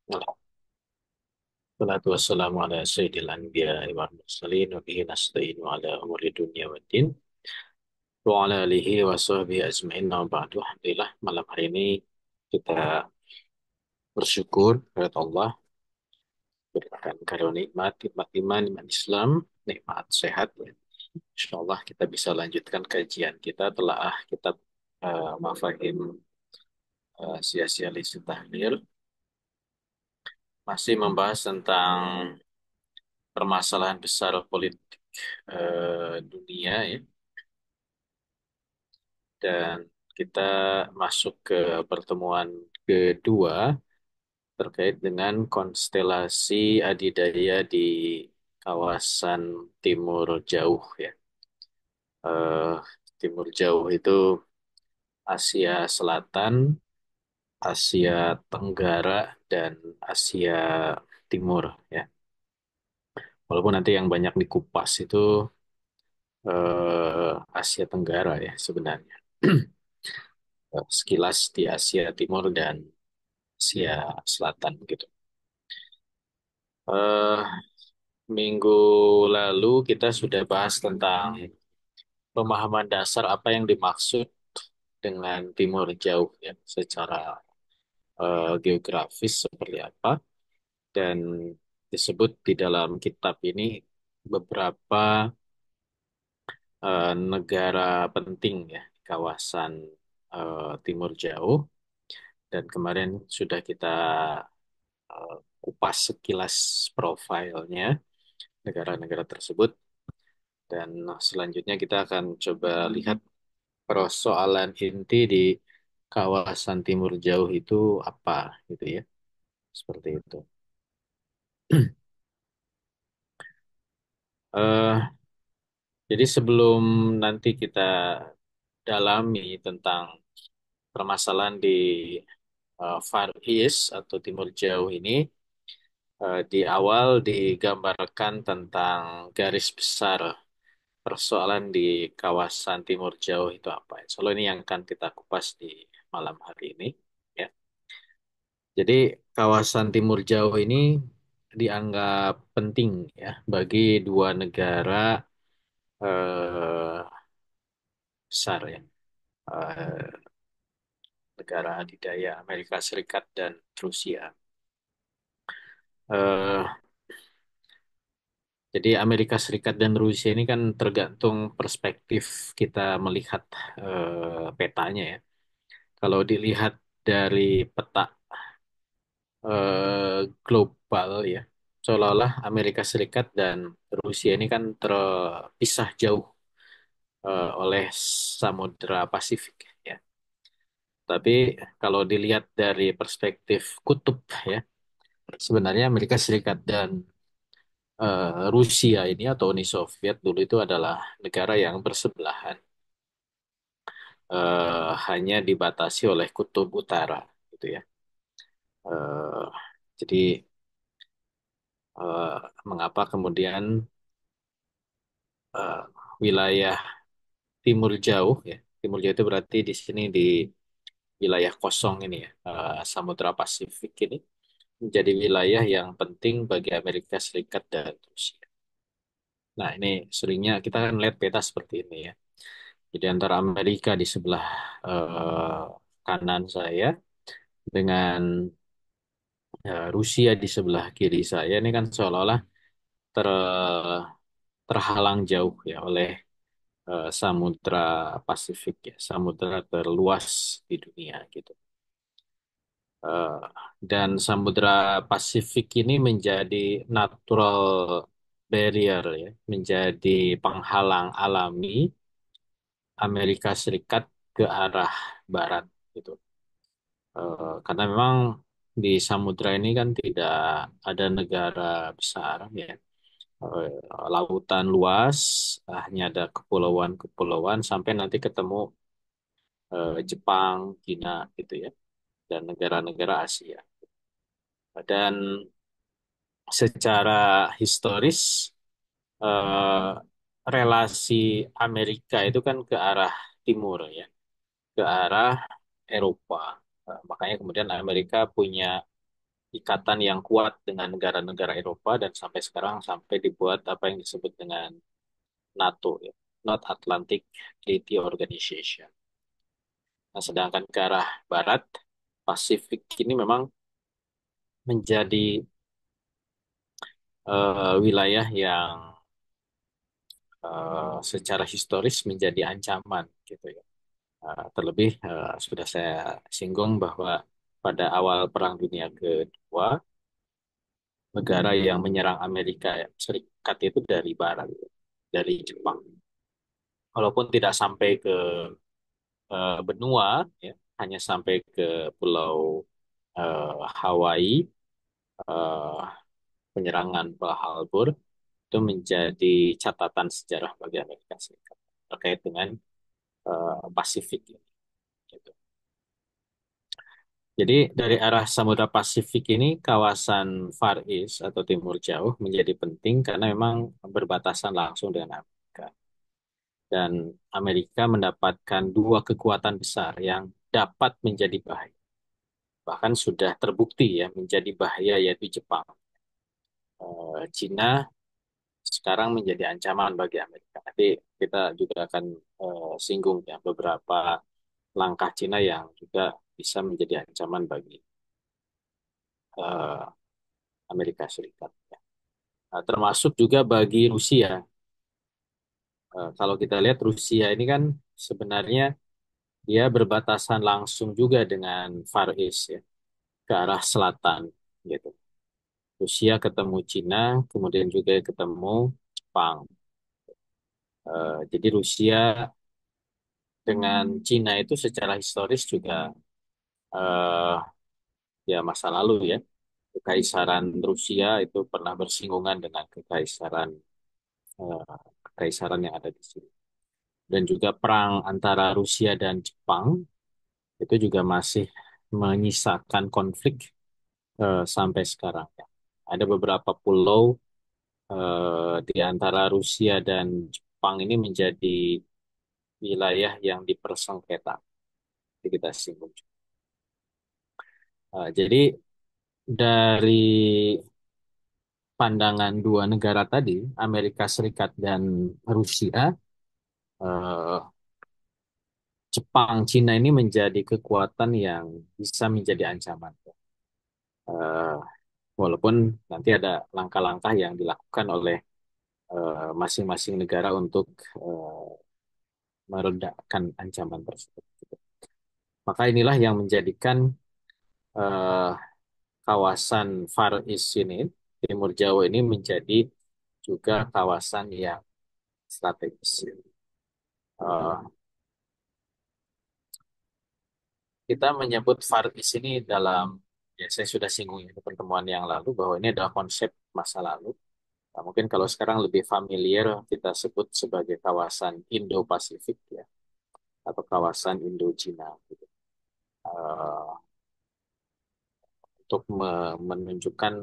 Salatu wassalamu ala sayyidil anbiya wal mursalin wa bihi nasta'in wa ala umuri dunya waddin wa ala alihi wa sahbihi ajma'in wa ba'du. Alhamdulillah malam hari ini kita bersyukur kepada Allah berikan karunia nikmat, nikmat iman, nikmat Islam, nikmat sehat. Insyaallah kita bisa lanjutkan kajian kita telah kitab Mafahim Sia-sia Lisan Tahlil, masih membahas tentang permasalahan besar politik dunia ya. Dan kita masuk ke pertemuan kedua terkait dengan konstelasi adidaya di kawasan timur jauh ya. Eh, Timur jauh itu Asia Selatan, Asia Tenggara, dan Asia Timur ya. Walaupun nanti yang banyak dikupas itu Asia Tenggara ya sebenarnya. Sekilas di Asia Timur dan Asia Selatan gitu. Eh, Minggu lalu kita sudah bahas tentang pemahaman dasar apa yang dimaksud dengan timur jauh ya, secara geografis seperti apa, dan disebut di dalam kitab ini beberapa negara penting ya di kawasan timur jauh, dan kemarin sudah kita kupas sekilas profilnya negara-negara tersebut. Dan selanjutnya kita akan coba lihat persoalan inti di kawasan timur jauh itu apa gitu ya. Seperti itu. Eh, jadi sebelum nanti kita dalami tentang permasalahan di Far East atau timur jauh ini, di awal digambarkan tentang garis besar persoalan di kawasan timur jauh itu apa. Soal ini yang akan kita kupas di malam hari ini. Ya. Jadi kawasan timur jauh ini dianggap penting ya bagi dua negara eh, besar ya, eh, negara adidaya Amerika Serikat dan Rusia. Eh, jadi Amerika Serikat dan Rusia ini kan tergantung perspektif kita melihat petanya ya. Kalau dilihat dari peta global ya, seolah-olah Amerika Serikat dan Rusia ini kan terpisah jauh oleh Samudra Pasifik ya. Tapi kalau dilihat dari perspektif kutub ya, sebenarnya Amerika Serikat dan Rusia ini atau Uni Soviet dulu itu adalah negara yang bersebelahan, hanya dibatasi oleh kutub utara gitu ya. Eh, jadi eh, mengapa kemudian eh, wilayah timur jauh ya, timur jauh itu berarti di sini di wilayah kosong ini ya, Samudra Pasifik ini menjadi wilayah yang penting bagi Amerika Serikat dan Rusia. Nah, ini seringnya kita kan lihat peta seperti ini ya. Jadi antara Amerika di sebelah eh, kanan saya dengan Rusia di sebelah kiri saya ini kan seolah-olah ter, terhalang jauh ya oleh Samudra Pasifik ya, samudra terluas di dunia gitu. Eh, dan Samudra Pasifik ini menjadi natural barrier ya, menjadi penghalang alami Amerika Serikat ke arah barat gitu. Karena memang di samudra ini kan tidak ada negara besar ya. Eh, Lautan luas, hanya ada kepulauan-kepulauan sampai nanti ketemu Jepang, Cina gitu ya, dan negara-negara Asia. Dan secara historis eh, relasi Amerika itu kan ke arah timur ya, ke arah Eropa. Makanya kemudian Amerika punya ikatan yang kuat dengan negara-negara Eropa dan sampai sekarang sampai dibuat apa yang disebut dengan NATO ya, North Atlantic Treaty Organization. Nah, sedangkan ke arah barat Pasifik ini memang menjadi wilayah yang secara historis menjadi ancaman gitu ya. Terlebih sudah saya singgung bahwa pada awal Perang Dunia Kedua, negara yang menyerang Amerika Serikat itu dari barat, dari Jepang. Walaupun tidak sampai ke benua, ya, hanya sampai ke Pulau Hawaii, eh, penyerangan Pearl Harbor itu menjadi catatan sejarah bagi Amerika Serikat terkait dengan Pasifik ini. Gitu. Jadi dari arah Samudra Pasifik ini kawasan Far East atau Timur Jauh menjadi penting karena memang berbatasan langsung dengan Amerika. Dan Amerika mendapatkan dua kekuatan besar yang dapat menjadi bahaya. Bahkan sudah terbukti ya menjadi bahaya yaitu Jepang. Cina sekarang menjadi ancaman bagi Amerika. Nanti kita juga akan singgung ya beberapa langkah Cina yang juga bisa menjadi ancaman bagi eh, Amerika Serikat. Ya. Nah, termasuk juga bagi Rusia. Kalau kita lihat Rusia ini kan sebenarnya dia berbatasan langsung juga dengan Far East ya, ke arah selatan gitu. Rusia ketemu Cina, kemudian juga ketemu Jepang. Jadi Rusia dengan Cina itu secara historis juga eh, ya masa lalu ya. Kekaisaran Rusia itu pernah bersinggungan dengan eh, kekaisaran yang ada di sini. Dan juga perang antara Rusia dan Jepang itu juga masih menyisakan konflik sampai sekarang. Ya. Ada beberapa pulau di antara Rusia dan Jepang ini menjadi wilayah yang dipersengketa. Jadi kita singgung. Jadi dari pandangan dua negara tadi, Amerika Serikat dan Rusia, eh, Jepang, Cina ini menjadi kekuatan yang bisa menjadi ancaman. Eh, Walaupun nanti ada langkah-langkah yang dilakukan oleh masing-masing negara untuk eh, meredakan ancaman tersebut. Maka inilah yang menjadikan eh, kawasan Far East ini, Timur Jawa ini menjadi juga kawasan yang strategis. Eh, kita menyebut Far East ini dalam, ya saya sudah singgung di pertemuan yang lalu bahwa ini adalah konsep masa lalu. Nah, mungkin kalau sekarang lebih familiar kita sebut sebagai kawasan Indo-Pasifik ya, atau kawasan Indo-Cina gitu. Eh, untuk menunjukkan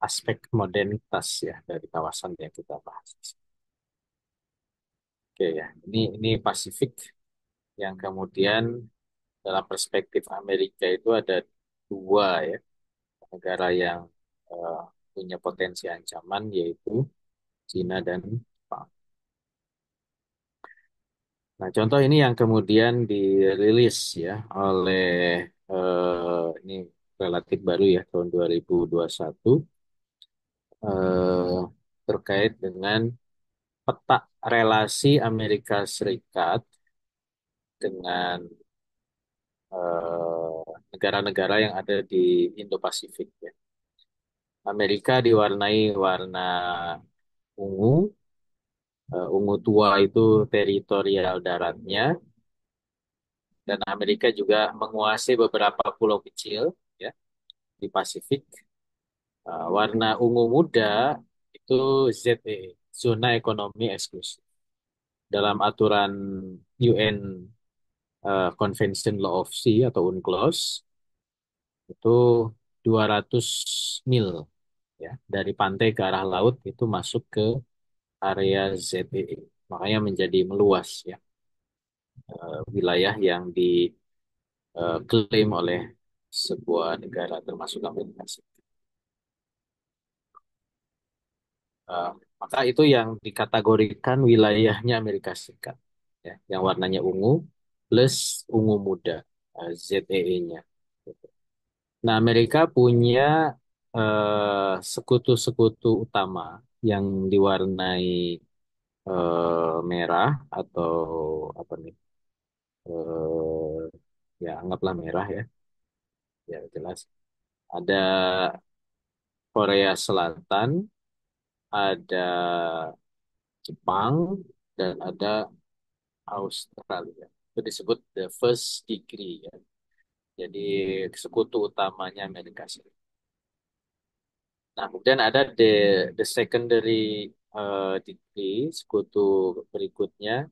aspek modernitas ya dari kawasan yang kita bahas. Oke ya, ini Pasifik yang kemudian dalam perspektif Amerika itu ada dua ya negara yang eh, punya potensi ancaman yaitu Cina dan Jepang. Nah, contoh ini yang kemudian dirilis ya oleh ini relatif baru ya tahun 2021 eh, terkait dengan peta relasi Amerika Serikat dengan negara-negara yang ada di Indo-Pasifik ya. Amerika diwarnai warna ungu. Ungu tua itu teritorial daratnya, dan Amerika juga menguasai beberapa pulau kecil ya di Pasifik. Warna ungu muda itu ZEE, zona ekonomi eksklusif. Dalam aturan UN Convention Law of Sea atau UNCLOS itu 200 mil ya dari pantai ke arah laut itu masuk ke area ZEE. Makanya menjadi meluas ya wilayah yang diklaim oleh sebuah negara termasuk Amerika Serikat. Eh, Maka itu yang dikategorikan wilayahnya Amerika Serikat, ya, yang warnanya ungu plus ungu muda, ZEE-nya. Nah, Amerika punya sekutu-sekutu utama yang diwarnai merah atau apa nih? eh Ya, anggaplah merah ya, ya jelas. Ada Korea Selatan, ada Jepang, dan ada Australia. Itu disebut the first degree ya. Jadi sekutu utamanya Amerika Serikat. Nah, kemudian ada the secondary degree, sekutu berikutnya,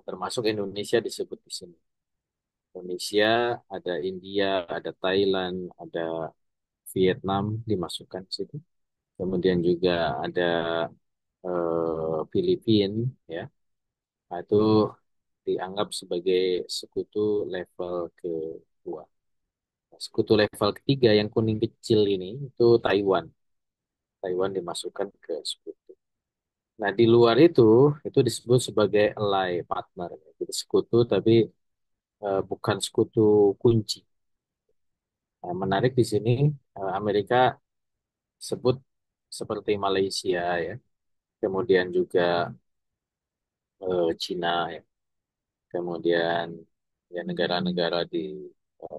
termasuk Indonesia disebut di sini. Indonesia, ada India, ada Thailand, ada Vietnam dimasukkan di situ. Kemudian juga ada Filipina, ya. Nah, itu dianggap sebagai sekutu level kedua. Nah, sekutu level ketiga yang kuning kecil ini itu Taiwan. Taiwan dimasukkan ke sekutu. Nah, di luar itu disebut sebagai ally partner. Jadi sekutu tapi bukan sekutu kunci. Nah, menarik di sini Amerika sebut seperti Malaysia ya, kemudian juga Cina ya, kemudian ya negara-negara di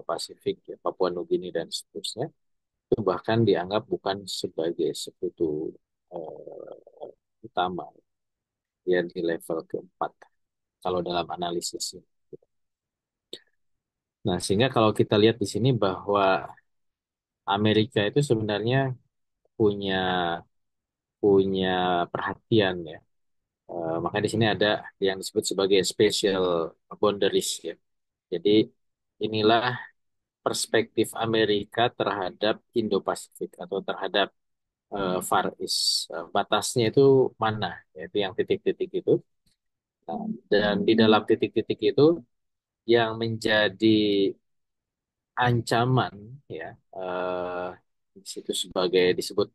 Pasifik ya, Papua Nugini dan seterusnya itu bahkan dianggap bukan sebagai sekutu utama ya di level keempat kalau dalam analisis ini. Nah, sehingga kalau kita lihat di sini bahwa Amerika itu sebenarnya punya punya perhatian ya. Makanya di sini ada yang disebut sebagai special boundaries ya. Jadi inilah perspektif Amerika terhadap Indo-Pasifik atau terhadap Far East. Batasnya itu mana? Yaitu yang titik-titik itu. Nah, dan di dalam titik-titik itu yang menjadi ancaman ya di situ sebagai disebut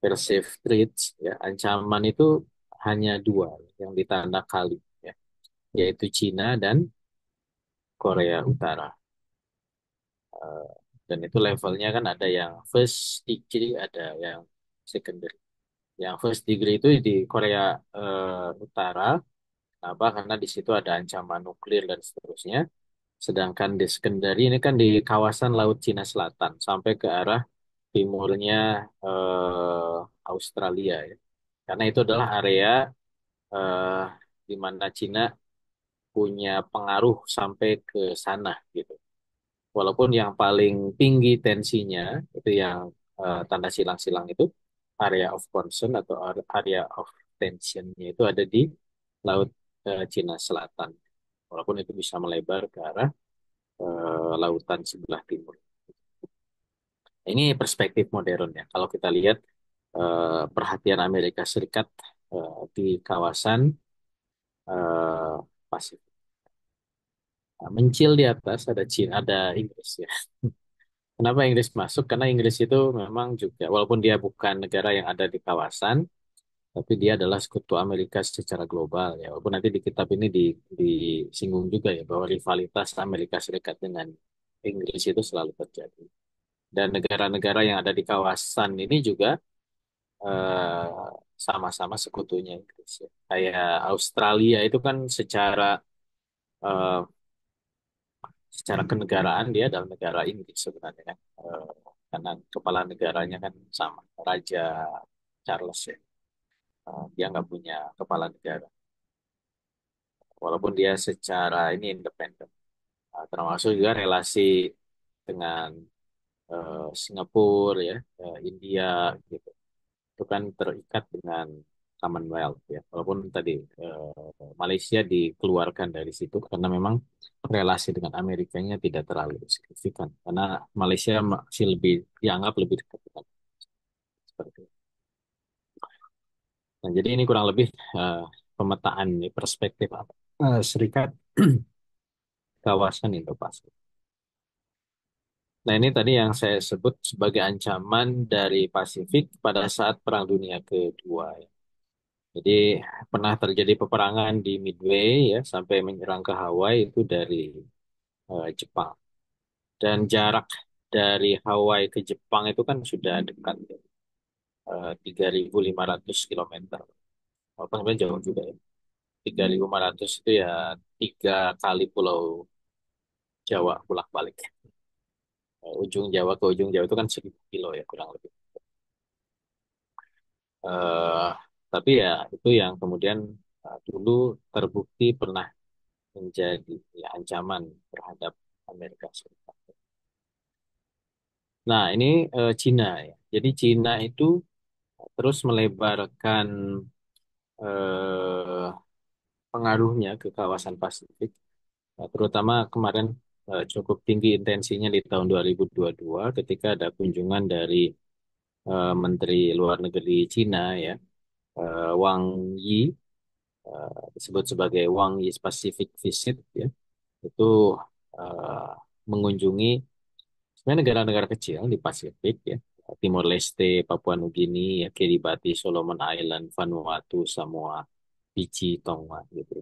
perceived threats ya, ancaman itu hanya dua yang ditanda kali ya, yaitu Cina dan Korea Utara. Eh, dan itu levelnya kan ada yang first degree, ada yang secondary. Yang first degree itu di Korea Utara. Kenapa? Karena di situ ada ancaman nuklir dan seterusnya. Sedangkan di secondary ini kan di kawasan Laut Cina Selatan sampai ke arah timurnya Australia ya. Karena itu adalah area eh, di mana Cina punya pengaruh sampai ke sana gitu. Walaupun yang paling tinggi tensinya itu yang tanda silang-silang itu area of concern atau area of tensionnya itu ada di Laut Cina Selatan. Walaupun itu bisa melebar ke arah lautan sebelah timur. Ini perspektif modern ya. Kalau kita lihat perhatian Amerika Serikat di kawasan Pasifik. Nah, mencil di atas ada Cina, ada Inggris ya. Kenapa Inggris masuk? Karena Inggris itu memang juga, walaupun dia bukan negara yang ada di kawasan, tapi dia adalah sekutu Amerika secara global ya. Walaupun nanti di kitab ini disinggung juga ya bahwa rivalitas Amerika Serikat dengan Inggris itu selalu terjadi. Dan negara-negara yang ada di kawasan ini juga sama-sama sekutunya Inggris ya. Kayak Australia itu kan eh, secara kenegaraan dia adalah negara Inggris sebenarnya kan. Karena kepala negaranya kan sama, Raja Charles ya. Dia nggak punya kepala negara, walaupun dia secara ini independen. Termasuk juga relasi dengan Singapura ya, India gitu. Itu kan terikat dengan Commonwealth ya. Walaupun tadi Malaysia dikeluarkan dari situ karena memang relasi dengan Amerikanya tidak terlalu signifikan. Karena Malaysia masih lebih dianggap lebih dekat dengan seperti itu. Nah, jadi ini kurang lebih eh, pemetaan nih, perspektif serikat kawasan Indo-Pasifik. Nah, ini tadi yang saya sebut sebagai ancaman dari Pasifik pada saat Perang Dunia Kedua, ya. Jadi pernah terjadi peperangan di Midway ya sampai menyerang ke Hawaii itu dari Jepang. Dan jarak dari Hawaii ke Jepang itu kan sudah dekat, ya. 3.500 kilometer. Walaupun sebenarnya jauh juga ya. 3.500 itu ya 3 kali Pulau Jawa bolak-balik. Ujung Jawa ke ujung Jawa itu kan 1.000 kilo ya kurang lebih. Eh, tapi ya itu yang kemudian dulu terbukti pernah menjadi ya, ancaman terhadap Amerika Serikat. Nah, ini Cina ya. Jadi Cina itu terus melebarkan eh, pengaruhnya ke kawasan Pasifik. Terutama kemarin cukup tinggi intensinya di tahun 2022 ketika ada kunjungan dari Menteri Luar Negeri Cina ya, Wang Yi, disebut sebagai Wang Yi Pacific Visit ya, itu eh, mengunjungi sebenarnya negara-negara kecil di Pasifik ya, Timor Leste, Papua Nugini, ya, Kiribati, Solomon Island, Vanuatu, Samoa, Fiji, Tonga gitu.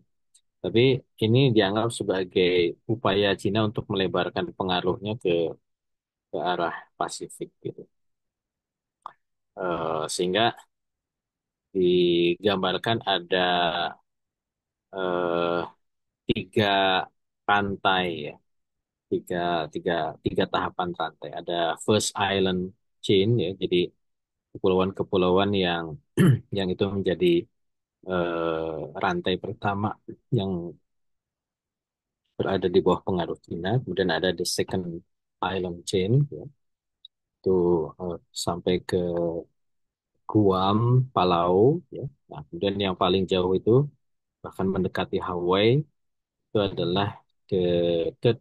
Tapi ini dianggap sebagai upaya Cina untuk melebarkan pengaruhnya ke arah Pasifik gitu. Sehingga digambarkan ada eh, 3 rantai ya, tiga, tiga, tiga tahapan rantai. Ada first island chain ya, jadi kepulauan-kepulauan yang yang itu menjadi rantai pertama yang berada di bawah pengaruh Cina. Kemudian ada the second island chain ya, itu sampai ke Guam, Palau ya. Nah, kemudian yang paling jauh itu bahkan mendekati Hawaii itu adalah the third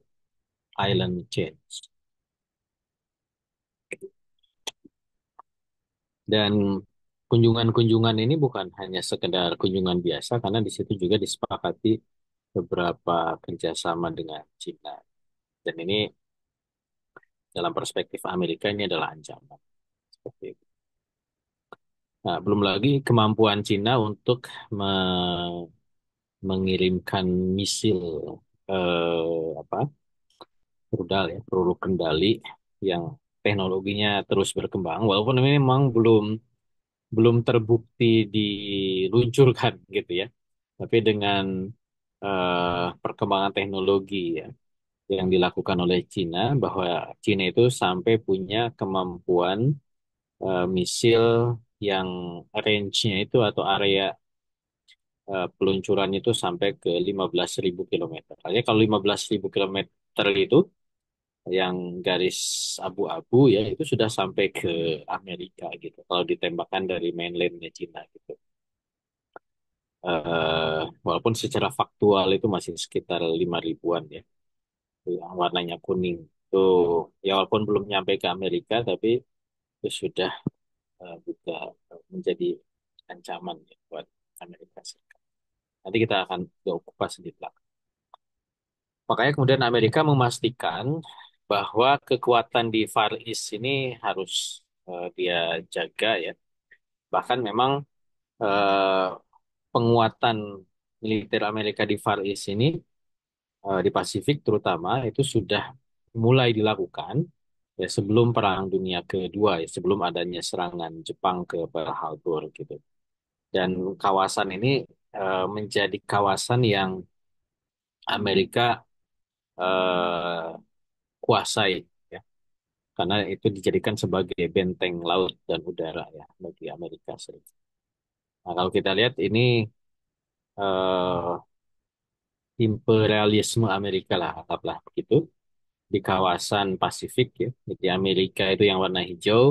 island chain. Dan kunjungan-kunjungan ini bukan hanya sekedar kunjungan biasa, karena di situ juga disepakati beberapa kerjasama dengan Cina. Dan ini dalam perspektif Amerika ini adalah ancaman. Seperti itu. Nah, belum lagi kemampuan Cina untuk me- mengirimkan misil apa rudal ya, peluru kendali yang teknologinya terus berkembang. Walaupun ini memang belum belum terbukti diluncurkan gitu ya. Tapi dengan perkembangan teknologi ya yang dilakukan oleh Cina, bahwa Cina itu sampai punya kemampuan misil yang range-nya itu atau area peluncuran itu sampai ke 15.000 kilometer. Artinya kalau 15.000 kilometer itu yang garis abu-abu ya itu sudah sampai ke Amerika gitu. Kalau ditembakkan dari mainlandnya Cina gitu. Walaupun secara faktual itu masih sekitar 5.000-an ya, yang warnanya kuning. Itu ya walaupun belum nyampe ke Amerika, tapi itu sudah juga menjadi ancaman ya buat Amerika Serikat. Nanti kita akan kupas di belakang. Makanya kemudian Amerika memastikan bahwa kekuatan di Far East ini harus dia jaga ya. Bahkan memang eh, penguatan militer Amerika di Far East ini di Pasifik terutama itu sudah mulai dilakukan ya sebelum Perang Dunia Kedua ya, sebelum adanya serangan Jepang ke Pearl Harbor gitu. Dan kawasan ini menjadi kawasan yang Amerika eh, kuasai ya, karena itu dijadikan sebagai benteng laut dan udara ya bagi Amerika Serikat. Nah, kalau kita lihat ini eh, imperialisme Amerika lah, anggaplah begitu di kawasan Pasifik ya. Jadi Amerika itu yang warna hijau,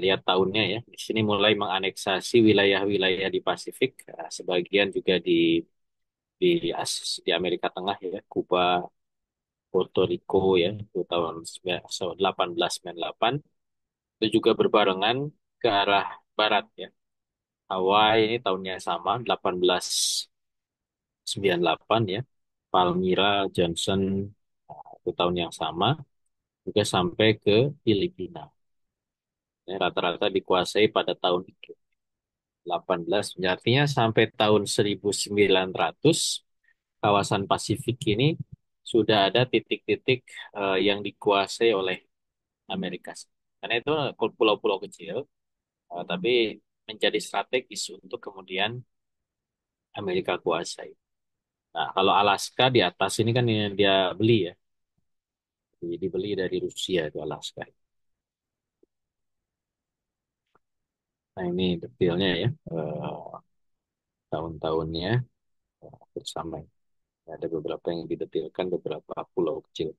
lihat tahunnya ya. Di sini mulai menganeksasi wilayah-wilayah di Pasifik, sebagian juga di Amerika Tengah ya, Kuba, Puerto Rico ya, itu tahun 1898. Itu juga berbarengan ke arah barat ya. Hawaii ini tahunnya sama, 1898 ya. Palmyra, Johnson, itu tahun yang sama. juga sampai ke Filipina. Ya, rata-rata dikuasai pada tahun itu. 18, artinya sampai tahun 1900 kawasan Pasifik ini sudah ada titik-titik yang dikuasai oleh Amerika. Karena itu pulau-pulau kecil, tapi menjadi strategis untuk kemudian Amerika kuasai. Nah, kalau Alaska di atas ini kan yang dia beli ya, dibeli dari Rusia itu Alaska. Nah, ini detailnya ya, tahun-tahunnya bersama. Ada beberapa yang didetilkan, beberapa pulau kecil.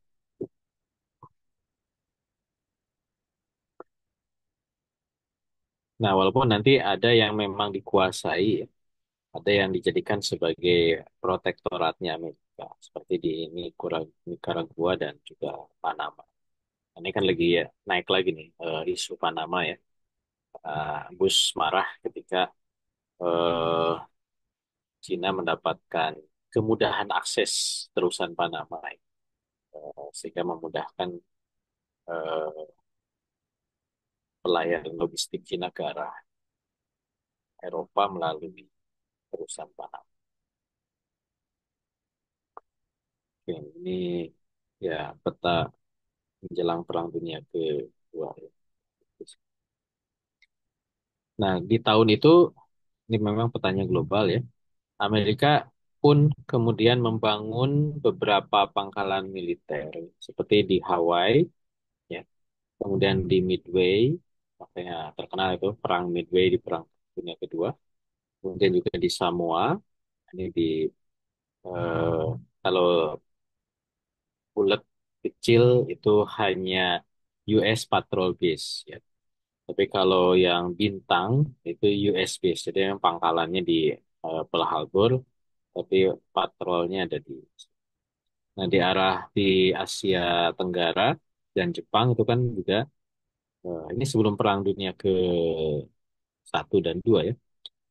Nah, walaupun nanti ada yang memang dikuasai, ya, ada yang dijadikan sebagai protektoratnya Amerika, seperti di Nicaragua dan juga Panama. Ini kan lagi ya, naik lagi nih isu Panama ya. Bush marah ketika eh, Cina mendapatkan kemudahan akses terusan Panama, sehingga memudahkan eh, pelayaran logistik Cina ke arah Eropa melalui terusan Panama. Oke, ini ya peta menjelang Perang Dunia Kedua. Ya. Nah, di tahun itu, ini memang petanya global ya, Amerika pun kemudian membangun beberapa pangkalan militer, seperti di Hawaii, ya, kemudian di Midway, makanya terkenal itu Perang Midway di Perang Dunia Kedua, kemudian juga di Samoa, ini di kalau bulat kecil itu hanya US Patrol Base, ya. Tapi kalau yang bintang itu US base, jadi yang pangkalannya di Pearl Harbor, tapi patrolnya ada di arah di Asia Tenggara dan Jepang itu kan juga ini sebelum Perang Dunia ke satu dan dua ya.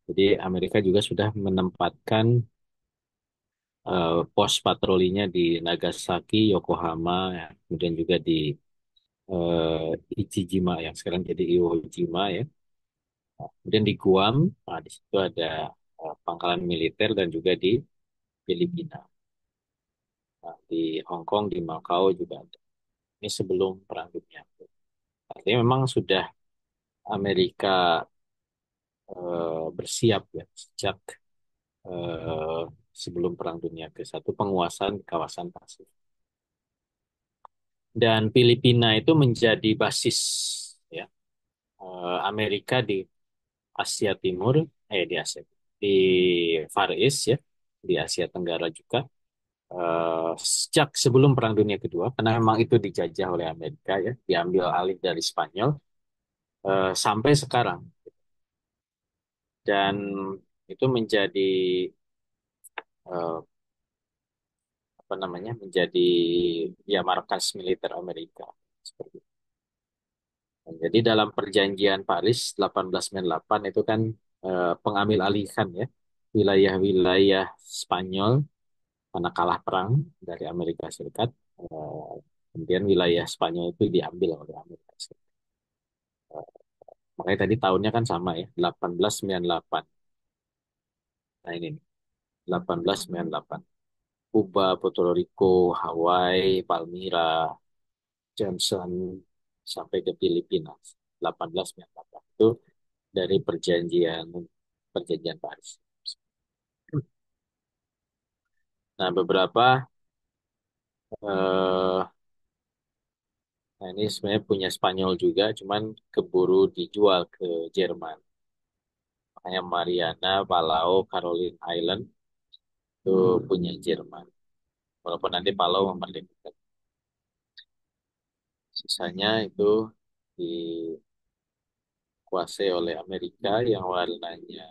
Jadi Amerika juga sudah menempatkan pos patrolinya di Nagasaki, Yokohama, ya. Kemudian juga di Ichijima yang sekarang jadi Iwo Jima ya. Kemudian di Guam, nah, di situ ada pangkalan militer dan juga di Filipina. Nah, di Hong Kong, di Macau juga ada. Ini sebelum Perang Dunia. Artinya memang sudah Amerika bersiap ya sejak eh, sebelum Perang Dunia ke satu penguasaan di kawasan Pasifik. Dan Filipina itu menjadi basis ya Amerika di Asia Timur, di Asia, di Far East ya, di Asia Tenggara juga. Sejak sebelum Perang Dunia Kedua, karena memang itu dijajah oleh Amerika ya, diambil alih dari Spanyol sampai sekarang, dan itu menjadi eh, apa namanya, menjadi ya markas militer Amerika seperti itu. Jadi dalam Perjanjian Paris 1898 itu kan pengambil alihan ya wilayah-wilayah Spanyol karena kalah perang dari Amerika Serikat. Eh, Kemudian wilayah Spanyol itu diambil oleh Amerika Serikat. Makanya tadi tahunnya kan sama ya, 1898. Nah ini nih, 1898. Kuba, Puerto Rico, Hawaii, Palmyra, Johnson, sampai ke Filipina. 1898. Itu dari perjanjian perjanjian Paris. Nah, beberapa eh, nah ini sebenarnya punya Spanyol juga, cuman keburu dijual ke Jerman. Makanya Mariana, Palau, Caroline Island itu punya Jerman. Walaupun nanti Palau memerdekakan. Sisanya itu dikuasai oleh Amerika yang warnanya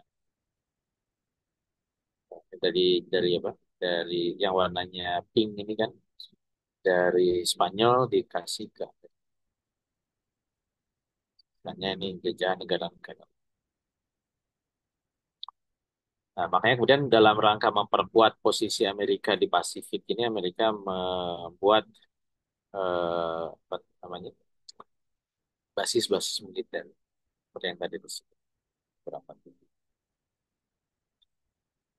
dari apa? Dari yang warnanya pink ini kan dari Spanyol dikasih ke Amerikanya, ini jejak negara-negara. Nah, makanya kemudian dalam rangka memperkuat posisi Amerika di Pasifik ini, Amerika membuat apa namanya, basis-basis militer seperti yang tadi disebut beberapa titik.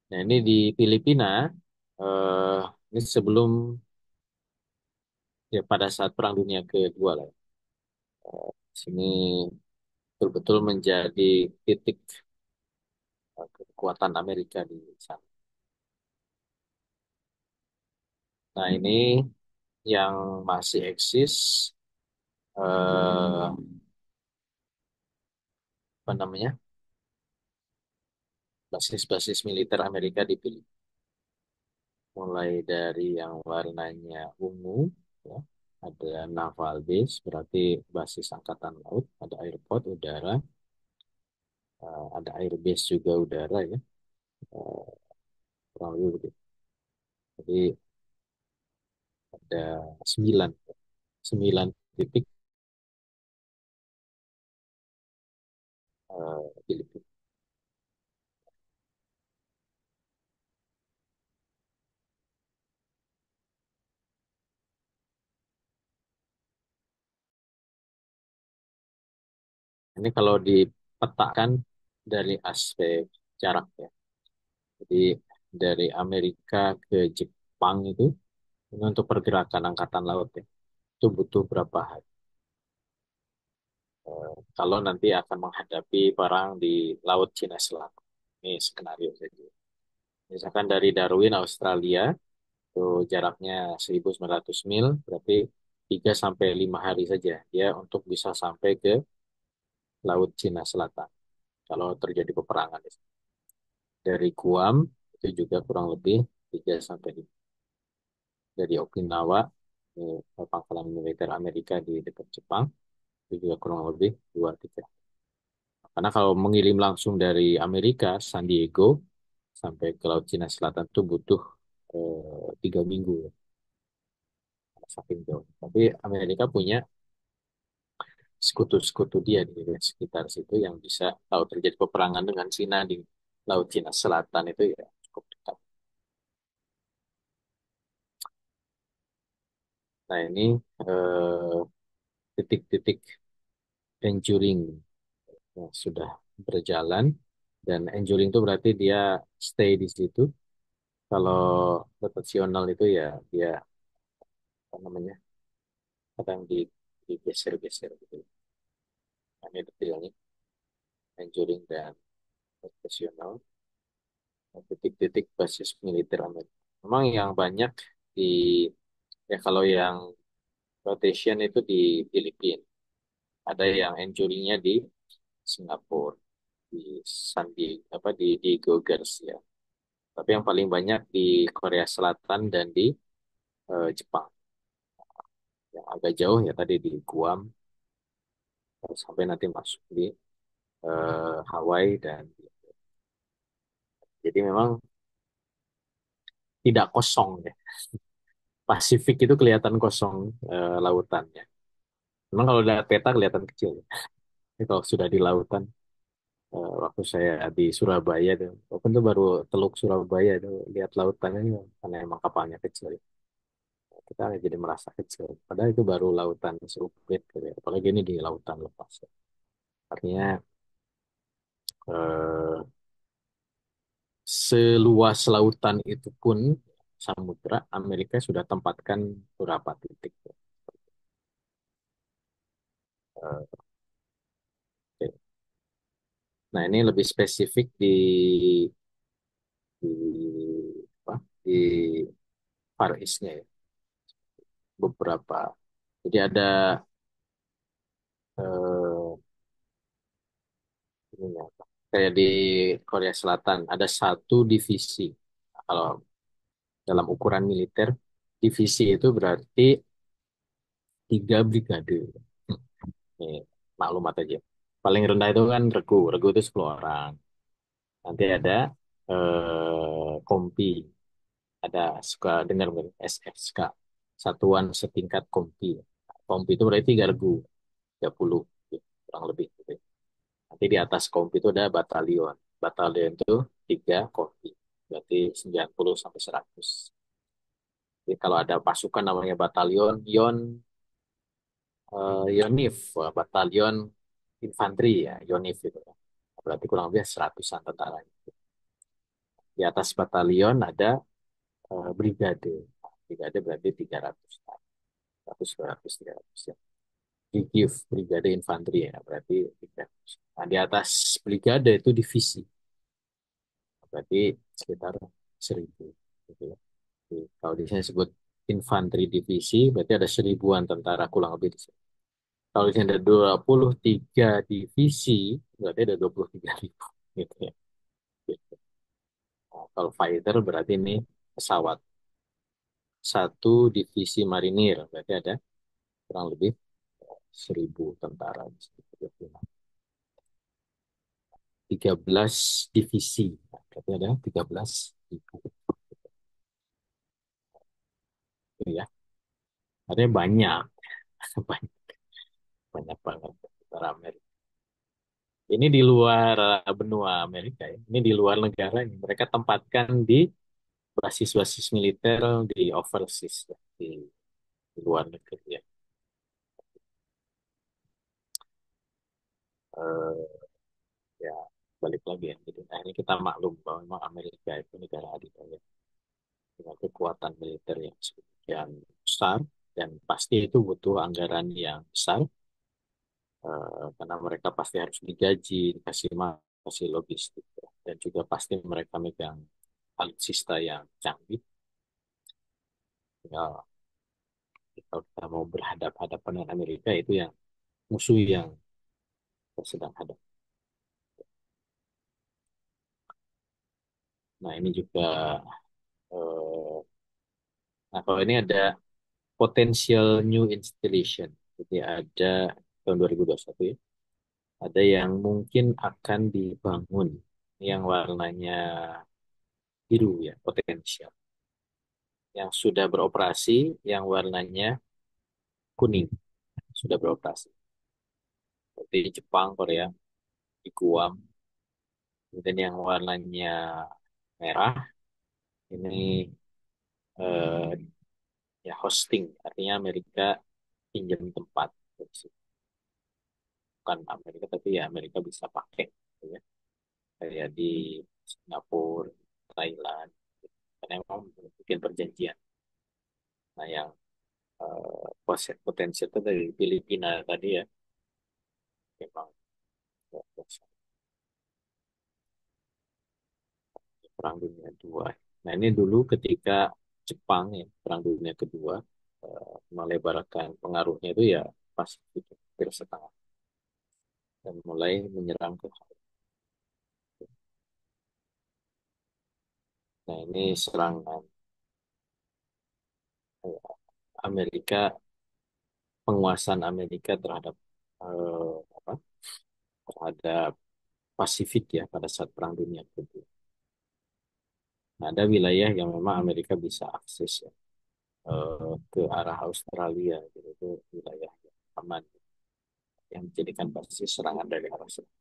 Nah ini di Filipina, eh, ini sebelum ya pada saat Perang Dunia Kedua lah. Sini betul-betul menjadi titik kekuatan Amerika di sana. Nah ini yang masih eksis, apa namanya, basis-basis militer Amerika di Filipina. Mulai dari yang warnanya ungu, ya, ada naval base, berarti basis angkatan laut, ada airport udara, ada air base juga udara ya, eh, kurang lebih begitu. Jadi ada sembilan, sembilan titik Filipina. Ini kalau dipetakan dari aspek jarak ya. Jadi dari Amerika ke Jepang itu, ini untuk pergerakan angkatan laut ya, itu butuh berapa hari? Kalau nanti akan menghadapi perang di Laut Cina Selatan. Ini skenario saja. Misalkan dari Darwin, Australia, itu jaraknya 1.900 mil, berarti 3 sampai 5 hari saja dia untuk bisa sampai ke Laut Cina Selatan. Kalau terjadi peperangan di sana. Dari Guam, itu juga kurang lebih 3 sampai 5. Dari Okinawa, pangkalan militer Amerika di dekat Jepang, itu juga kurang lebih 2-3. Karena kalau mengirim langsung dari Amerika, San Diego, sampai ke Laut Cina Selatan itu butuh 3 minggu ya, saking jauh. Tapi Amerika punya sekutu-sekutu dia di sekitar situ yang bisa tahu terjadi peperangan dengan Cina di Laut Cina Selatan itu ya cukup dekat. Nah ini eh, titik-titik anchoring yang sudah berjalan, dan anchoring itu berarti dia stay di situ. Kalau rotasional itu ya dia apa namanya, kadang digeser-geser gitu. Nah, ini detailnya anchoring dan rotasional, titik-titik basis militer Amerika. Memang yang banyak di, ya kalau yang rotation itu di Filipina, ada yang anchoringnya di Singapura, di San Diego, apa di Gogers ya. Tapi yang paling banyak di Korea Selatan dan di Jepang. Yang agak jauh ya tadi di Guam, sampai nanti masuk di Hawaii dan jadi memang tidak kosong ya. Pasifik itu kelihatan kosong lautannya. Memang kalau lihat peta kelihatan kecil ya. Tapi kalau sudah di lautan, waktu saya di Surabaya tuh, walaupun tuh baru Teluk Surabaya tuh lihat lautannya karena emang kapalnya kecil. Ya. Kita jadi merasa kecil. Padahal itu baru lautan seruput gitu ya. Apalagi ini di lautan lepas. Ya. Artinya eh, seluas lautan itu pun samudra Amerika sudah tempatkan beberapa titik. Ya. Oke. Nah ini lebih spesifik di apa? Di Far East-nya ya. Beberapa. Jadi ada ininya, apa, kayak di Korea Selatan ada satu divisi. Nah, kalau dalam ukuran militer, divisi itu berarti 3 brigade. Nih, maklumat aja. Paling rendah itu kan regu. Regu itu 10 orang. Nanti ada kompi. Ada suka dengar nggak? SSK. Satuan setingkat kompi. Kompi itu berarti 3 regu. 30 gitu, kurang lebih. Gitu. Nanti di atas kompi itu ada batalion. Batalion itu 3 kompi. Berarti 90 sampai 100. Jadi kalau ada pasukan namanya batalion, yon, Yonif, batalion infanteri ya, Yonif itu. Berarti kurang lebih seratusan tentara. Di atas batalion ada brigade. Brigade berarti 300, 100, 200, 300 ya. Brigif, brigade infanteri ya, berarti 300. Nah, di atas brigade itu divisi, berarti sekitar 1.000. Gitu ya. Jadi, kalau di sini sebut infanteri divisi, berarti ada 1.000-an tentara kurang lebih di sini. Kalau di sini ada 23 divisi, berarti ada 23.000. Gitu ya. Gitu. Nah, kalau fighter berarti ini pesawat. Satu divisi marinir, berarti ada kurang lebih 1.000 tentara. 13 divisi, nah, berarti ada 13.000. Itu ya, artinya banyak, banyak, banyak banget tentara Amerika. Ini di luar benua Amerika ya. Ini di luar negara ini. Mereka tempatkan di basis-basis militer di overseas ya, di luar negeri ya. Eh, ya balik lagi ya. Jadi, nah ini kita maklum bahwa memang Amerika itu negara adidaya dengan kekuatan militer yang sedemikian besar dan pasti itu butuh anggaran yang besar karena mereka pasti harus digaji, dikasih kasih logistik ya. Dan juga pasti mereka megang alutsista yang canggih. Ya, kalau kita mau berhadapan dengan Amerika itu yang musuh yang kita sedang hadapi. Nah ini juga eh, nah kalau ini ada potential new installation. Jadi ada tahun 2021 ya. Ada yang mungkin akan dibangun yang warnanya biru ya, potensial. Yang sudah beroperasi, yang warnanya kuning, sudah beroperasi. Seperti Jepang, Korea, di Guam. Kemudian yang warnanya merah, ini eh, ya hosting. Artinya Amerika pinjam tempat. Bukan Amerika, tapi ya Amerika bisa pakai. Gitu ya. Kayak di Singapura, Thailand. Karena memang bikin perjanjian. Nah, yang potensi itu dari Filipina tadi ya, memang Perang Dunia II. Nah, ini dulu ketika Jepang ya, Perang Dunia Kedua melebarkan pengaruhnya itu ya pas itu hampir setengah dan mulai menyerang ke. Nah, ini serangan eh, Amerika, penguasaan Amerika terhadap apa? Terhadap Pasifik ya pada saat Perang Dunia Kedua. Nah, ada wilayah yang memang Amerika bisa akses ya, ke arah Australia gitu itu wilayah yang aman yang menjadikan basis serangan dari arah selatan.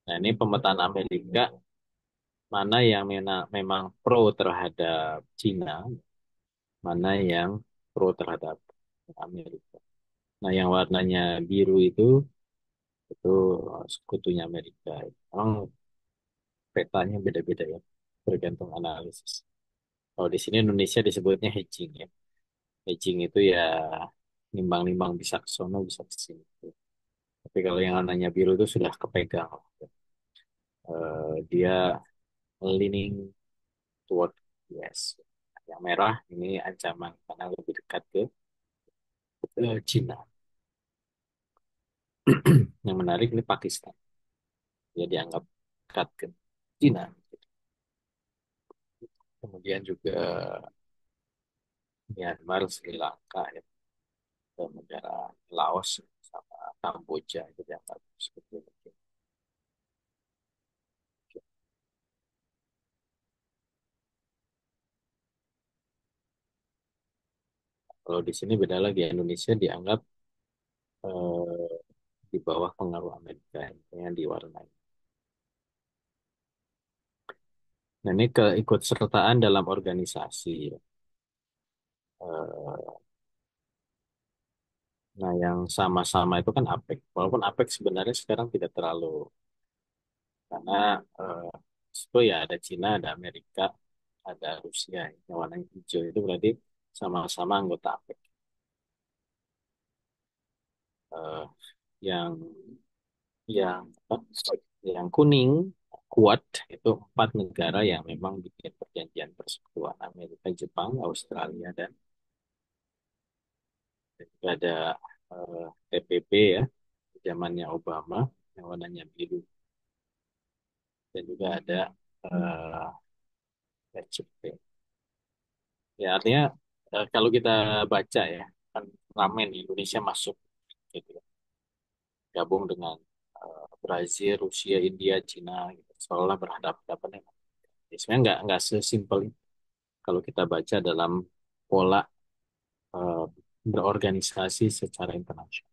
Nah, ini pemetaan Amerika mana yang memang pro terhadap Cina, mana yang pro terhadap Amerika. Nah, yang warnanya biru itu sekutunya Amerika. Memang petanya beda-beda ya, bergantung analisis. Kalau di sini Indonesia disebutnya hedging ya. Hedging itu ya nimbang-nimbang bisa ke sono, bisa ke sini. Tapi kalau yang warnanya biru itu sudah kepegang. Dia leaning toward yes. Yang merah ini ancaman karena lebih dekat ke Cina. Yang menarik ini Pakistan. Dia dianggap dekat ke Cina. Kemudian juga Myanmar, Sri Lanka, ya, dan negara Laos sama Kamboja itu dianggap seperti itu. Kalau di sini beda lagi, Indonesia dianggap eh, di bawah pengaruh Amerika yang diwarnai. Nah, ini keikutsertaan dalam organisasi. Eh, nah, yang sama-sama itu kan APEC. Walaupun APEC sebenarnya sekarang tidak terlalu, karena eh, itu ya ada Cina, ada Amerika, ada Rusia. Yang warna hijau itu berarti sama-sama anggota APEC. Eh, yang yang kuning kuat itu empat negara yang memang bikin perjanjian persekutuan Amerika, Jepang, Australia dan juga ada TPP ya zamannya Obama yang warnanya biru dan juga ada eh, RCEP. Ya artinya kalau kita baca ya kan ramen Indonesia masuk gitu ya, gabung dengan Brazil, Rusia, India, Cina gitu. Seolah berhadapan-hadapan ya. Ya, sebenarnya nggak sesimpel itu kalau kita baca dalam pola eh, berorganisasi secara internasional.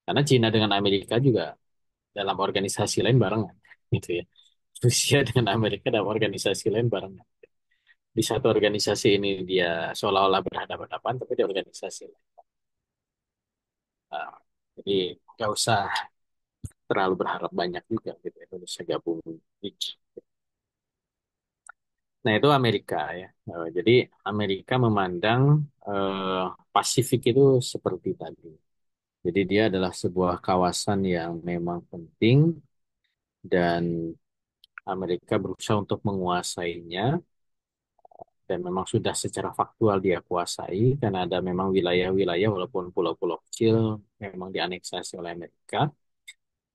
Karena Cina dengan Amerika juga dalam organisasi lain barengan, gitu ya. Rusia dengan Amerika dalam organisasi lain barengan. Di satu organisasi ini dia seolah-olah berhadapan-hadapan, tapi di organisasi lain. Nah, jadi nggak usah terlalu berharap banyak juga gitu Indonesia gabung di Nah, itu Amerika ya. Jadi Amerika memandang eh, Pasifik itu seperti tadi. Jadi dia adalah sebuah kawasan yang memang penting dan Amerika berusaha untuk menguasainya dan memang sudah secara faktual dia kuasai karena ada memang wilayah-wilayah walaupun pulau-pulau kecil memang dianeksasi oleh Amerika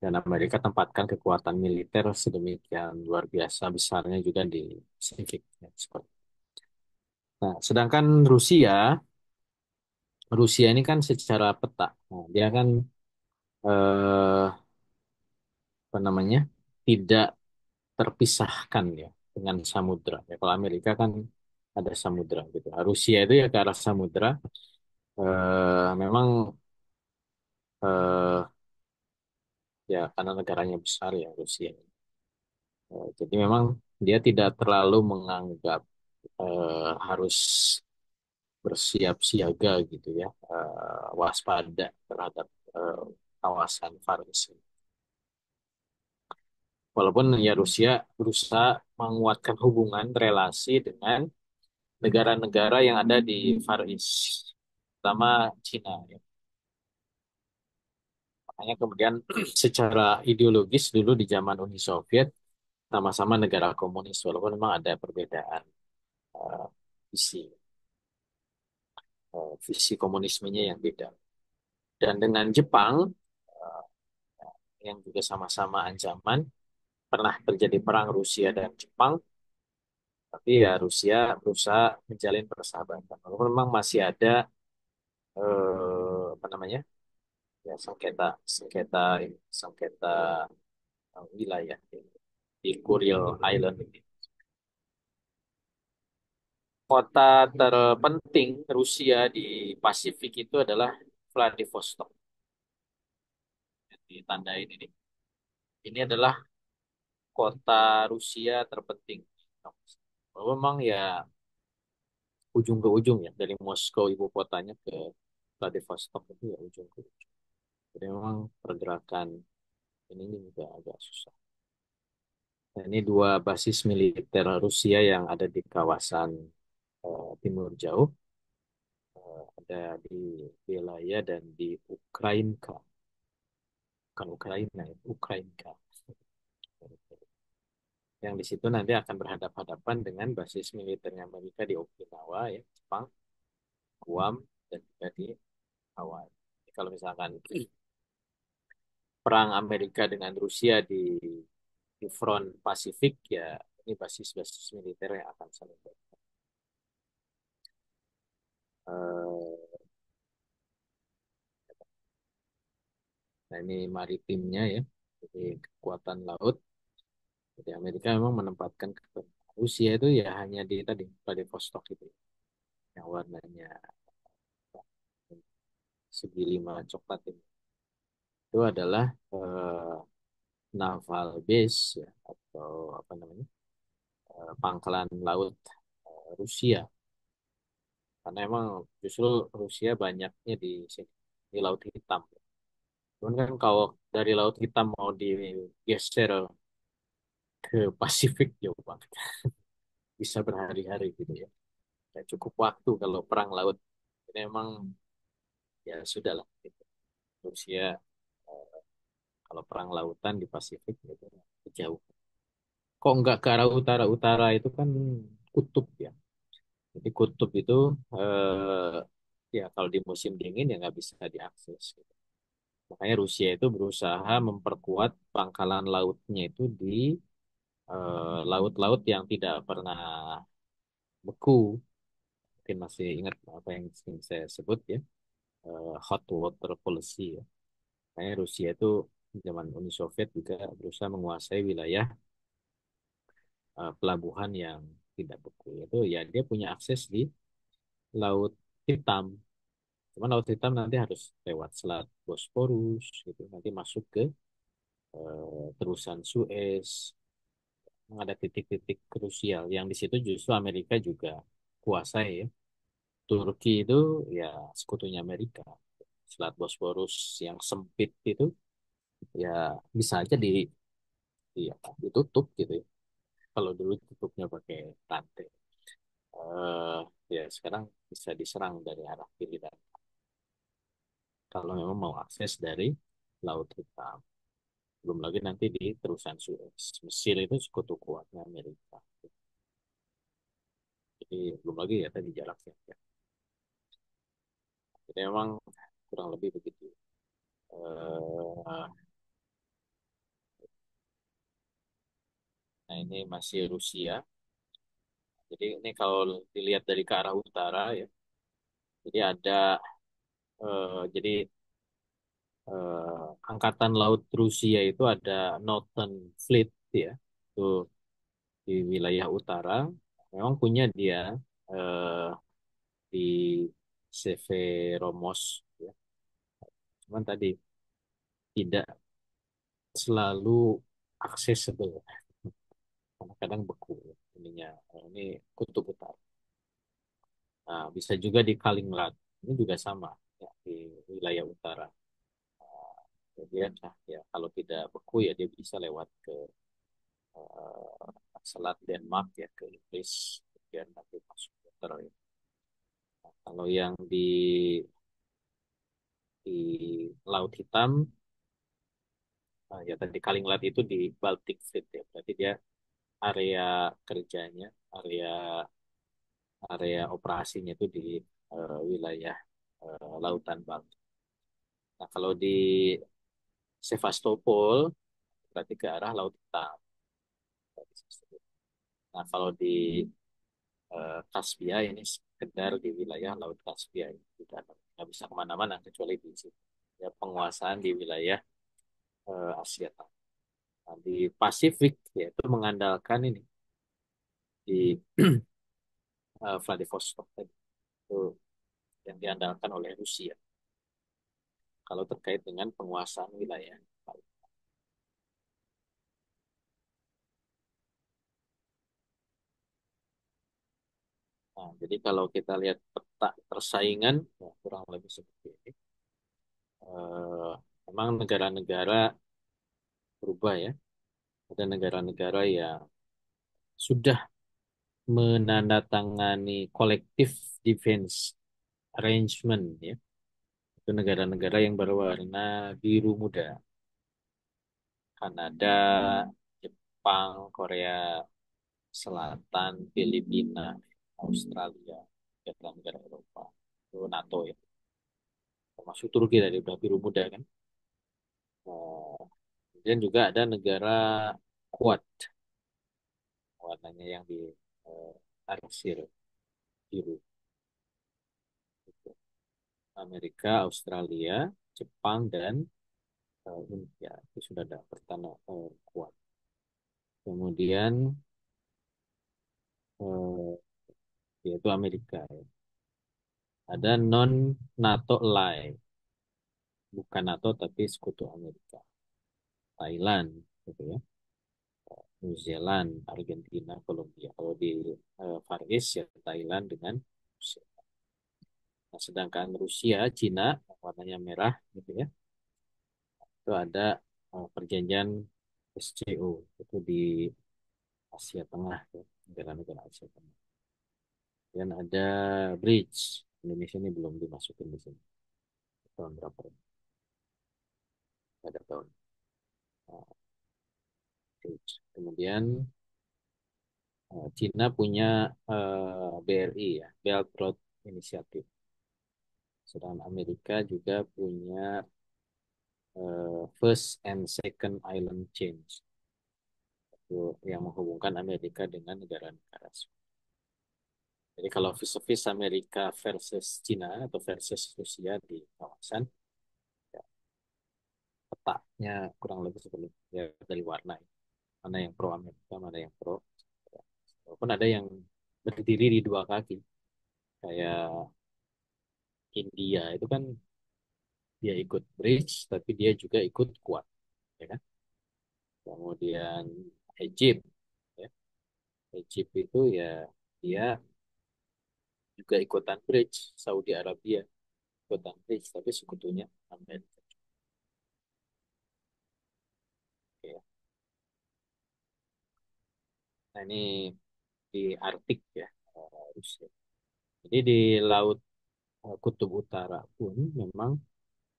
dan Amerika tempatkan kekuatan militer sedemikian luar biasa besarnya juga di Pasifik. Ya, seperti. Nah, sedangkan Rusia ini kan secara peta, nah, dia kan eh, apa namanya tidak terpisahkan ya dengan samudra. Ya, kalau Amerika kan ada samudra gitu. Nah, Rusia itu ya ke arah samudra. Memang eh, ya karena negaranya besar ya Rusia. Jadi memang dia tidak terlalu menganggap harus bersiap siaga gitu ya, waspada terhadap eh, kawasan Far East. Walaupun ya Rusia berusaha menguatkan hubungan relasi dengan negara-negara yang ada di Far East, terutama Cina. Ya. Makanya kemudian secara ideologis dulu di zaman Uni Soviet sama-sama negara komunis, walaupun memang ada perbedaan eh, visi visi komunismenya yang beda. Dan dengan Jepang eh, yang juga sama-sama ancaman, pernah terjadi perang Rusia dan Jepang, tapi ya Rusia berusaha menjalin persahabatan. Walaupun memang masih ada apa namanya ya sengketa sengketa sengketa wilayah di Kuril Island ini. Kota terpenting Rusia di Pasifik itu adalah Vladivostok. Ditandain ini. Ini adalah kota Rusia terpenting. Memang ya ujung ke ujung ya dari Moskow ibu kotanya ke Vladivostok itu ya ujung ke ujung. Jadi memang pergerakan ini juga agak susah. Nah, ini dua basis militer Rusia yang ada di kawasan timur jauh, ada di Belaya dan di Ukrainka, bukan Ukraina, ya, Ukrainka. Yang di situ nanti akan berhadapan-hadapan dengan basis militernya Amerika di Okinawa, ya, Jepang, Guam, dan juga di Hawaii. Jadi kalau misalkan perang Amerika dengan Rusia di front Pasifik, ya ini basis-basis militer yang akan saling eh, nah ini maritimnya ya, jadi kekuatan laut. Jadi Amerika memang menempatkan Rusia itu ya hanya di tadi Vladivostok itu yang warnanya segi lima coklat ini. Itu adalah naval base ya atau apa namanya pangkalan laut Rusia. Karena emang justru Rusia banyaknya di sini, di Laut Hitam. Cuman kan kalau dari Laut Hitam mau digeser ke Pasifik jauh banget. Bisa berhari-hari gitu ya. Nggak cukup waktu kalau perang laut. Ini emang ya sudah lah. Gitu. Rusia eh, kalau perang lautan di Pasifik gitu jauh. Kok nggak ke arah utara-utara itu kan kutub ya. Jadi kutub itu eh, ya kalau di musim dingin ya nggak bisa diakses. Gitu. Makanya Rusia itu berusaha memperkuat pangkalan lautnya itu di laut-laut yang tidak pernah beku. Mungkin masih ingat apa yang sering saya sebut ya, hot water policy ya. Makanya Rusia itu zaman Uni Soviet juga berusaha menguasai wilayah pelabuhan yang tidak beku. Itu ya dia punya akses di Laut Hitam. Cuman Laut Hitam nanti harus lewat Selat Bosporus gitu, nanti masuk ke terusan Suez. Ada titik-titik krusial yang di situ justru Amerika juga kuasai ya. Turki itu ya sekutunya Amerika. Selat Bosporus yang sempit itu ya bisa aja ditutup gitu ya. Kalau dulu tutupnya pakai rantai. eh Ya sekarang bisa diserang dari arah kiri dan kalau memang mau akses dari Laut Hitam. Belum lagi nanti di terusan Suez. Mesir itu sekutu kuatnya Amerika. Jadi belum lagi ya tadi jaraknya. Ya. Jadi memang kurang lebih begitu. Nah ini masih Rusia. Jadi ini kalau dilihat dari ke arah utara ya. Jadi ada jadi Angkatan Laut Rusia itu ada Northern Fleet ya. Itu di wilayah utara. Memang punya dia eh, di Severomos ya. Cuman tadi tidak selalu accessible karena kadang beku ya, ininya. Ini kutub utara. Nah, bisa juga di Kaliningrad. Ini juga sama ya, di wilayah utara. Jadi ya kalau tidak beku ya dia bisa lewat ke Selat Denmark ya ke Inggris kemudian nanti masuk ke ya. Nah, kalau yang di Laut Hitam ya tadi Kaliningrad itu di Baltic Fleet ya. Berarti dia area kerjanya, area area operasinya itu di wilayah Lautan Baltik. Nah, kalau di Sevastopol berarti ke arah Laut Hitam. Nah, kalau di Kaspia ini sekedar di wilayah Laut Kaspia. Tidak, nggak bisa kemana-mana kecuali di situ. Ya, penguasaan di wilayah Asia Tenggara. Nah, di Pasifik yaitu mengandalkan ini di Vladivostok tadi itu yang diandalkan oleh Rusia kalau terkait dengan penguasaan wilayah. Nah, jadi kalau kita lihat peta persaingan, ya kurang lebih seperti ini. Eh, Memang negara-negara berubah ya. Ada negara-negara yang sudah menandatangani Collective Defense Arrangement ya. Itu negara-negara yang berwarna biru muda. Kanada, Jepang, Korea Selatan, Filipina, Australia, negara-negara Eropa. Itu NATO ya. Termasuk Turki tadi udah biru muda kan. Kemudian juga ada negara Quad, warnanya yang di arsir biru. Amerika, Australia, Jepang, dan India. Itu sudah ada pertanda Quad. Kemudian eh, yaitu Amerika ya. Ada non NATO ally, bukan NATO tapi sekutu Amerika. Thailand gitu ya. New Zealand, Argentina, Kolombia. Kalau di Far East ya Thailand dengan Rusia. Nah, sedangkan Rusia, Cina, yang warnanya merah gitu ya, itu ada perjanjian SCO itu di Asia Tengah ya, negara-negara Asia Tengah. Dan ada bridge. Indonesia ini belum dimasukin di sini. Tahun berapa? Ada tahun. uh, bridge. Kemudian Cina punya BRI ya, Belt Road Initiative. Sedangkan Amerika juga punya First and Second Island Chain, itu yang menghubungkan Amerika dengan negara-negara. Jadi kalau vis-a-vis Amerika versus Cina atau versus Rusia di kawasan, ya, petanya kurang lebih seperti itu. Ya, dari warna ya. Mana yang pro Amerika, mana yang pro. Ya. Walaupun ada yang berdiri di dua kaki, kayak India itu kan dia ikut bridge, tapi dia juga ikut kuat, ya kan? Kemudian Egypt, ya. Egypt itu ya dia juga ikutan bridge, Saudi Arabia ikutan bridge, tapi sekutunya Amerika. Ya. Nah ini di Arktik ya, Rusia. Jadi di Laut Kutub Utara pun memang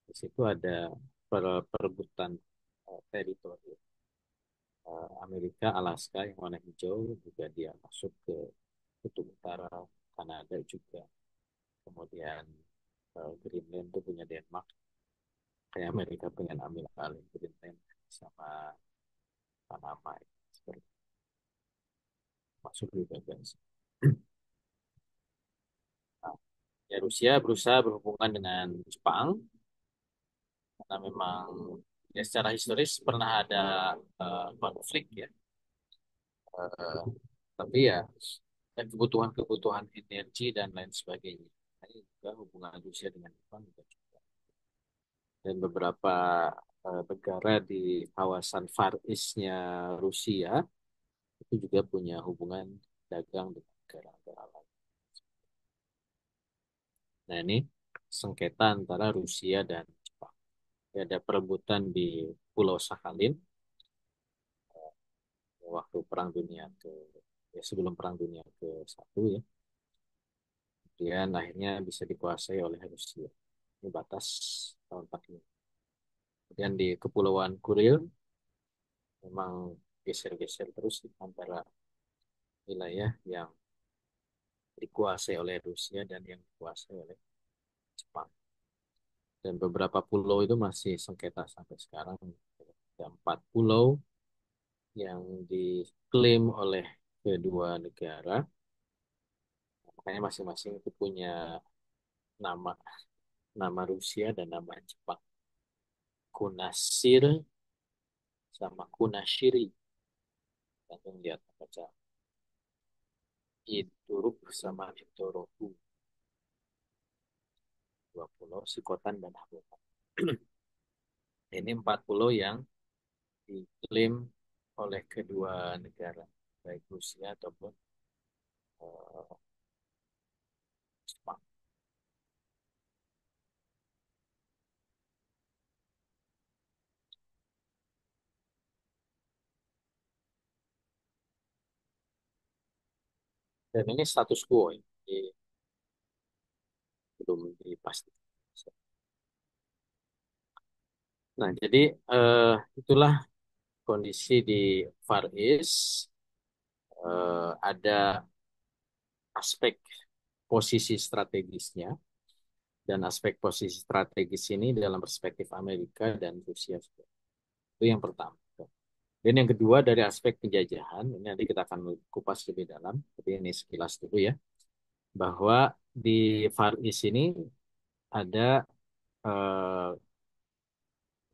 di situ ada perebutan teritori. Amerika, Alaska yang warna hijau juga dia masuk ke Kutub Utara, Kanada juga. Kemudian Greenland itu punya Denmark. Kayak Amerika pengen ambil alih Greenland sama Panama. Seperti masuk juga guys. Nah, ya Rusia berusaha berhubungan dengan Jepang karena memang ya secara historis pernah ada konflik ya. Eh, tapi ya dan kebutuhan-kebutuhan energi dan lain sebagainya. Nah, ini juga hubungan Rusia dengan Jepang juga cukup. Dan beberapa negara di kawasan Far East-nya Rusia itu juga punya hubungan dagang dengan negara-negara lain. Nah ini sengketa antara Rusia dan Jepang. Ya, ada perebutan di Pulau Sakhalin waktu Perang Dunia ke ya sebelum Perang Dunia ke satu ya. Kemudian akhirnya bisa dikuasai oleh Rusia. Ini batas tahun 45. Kemudian di Kepulauan Kuril memang geser-geser terus antara wilayah yang dikuasai oleh Rusia dan yang dikuasai oleh Jepang. Dan beberapa pulau itu masih sengketa sampai sekarang. Ada 4 pulau yang diklaim oleh kedua negara. Makanya masing-masing itu punya nama nama Rusia dan nama Jepang. Kunashir sama Kunashiri. Langsung lihat baca Ituruk sama Itoroku. 2 pulau, Sikotan dan Harutan. Ini 4 pulau yang diklaim oleh kedua negara, baik Rusia ataupun eh, Jepang. Dan ini status quo, ya. Jadi, belum dipastikan. Nah, jadi eh, itulah kondisi di Far East. Ada aspek posisi strategisnya dan aspek posisi strategis ini dalam perspektif Amerika dan Rusia. Itu yang pertama. Dan yang kedua dari aspek penjajahan, ini nanti kita akan kupas lebih dalam, tapi ini sekilas dulu ya, bahwa di Far East ini ada eh,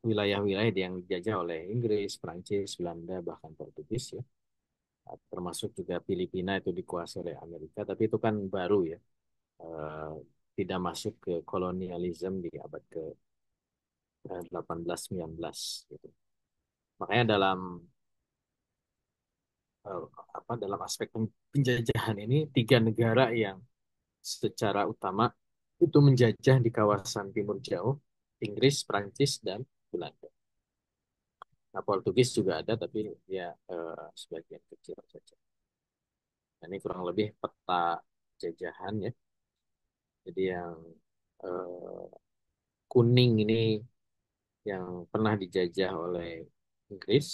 wilayah-wilayah yang dijajah oleh Inggris, Prancis, Belanda, bahkan Portugis ya. Termasuk juga Filipina itu dikuasai oleh Amerika, tapi itu kan baru ya. Eh, Tidak masuk ke kolonialisme di abad ke 18, 19 gitu. Makanya dalam eh, dalam aspek penjajahan ini 3 negara yang secara utama itu menjajah di kawasan Timur Jauh, Inggris, Prancis, dan Belanda. Nah, Portugis juga ada, tapi ya sebagian kecil saja. Nah, ini kurang lebih peta jajahan ya. Jadi yang eh, kuning ini yang pernah dijajah oleh Inggris,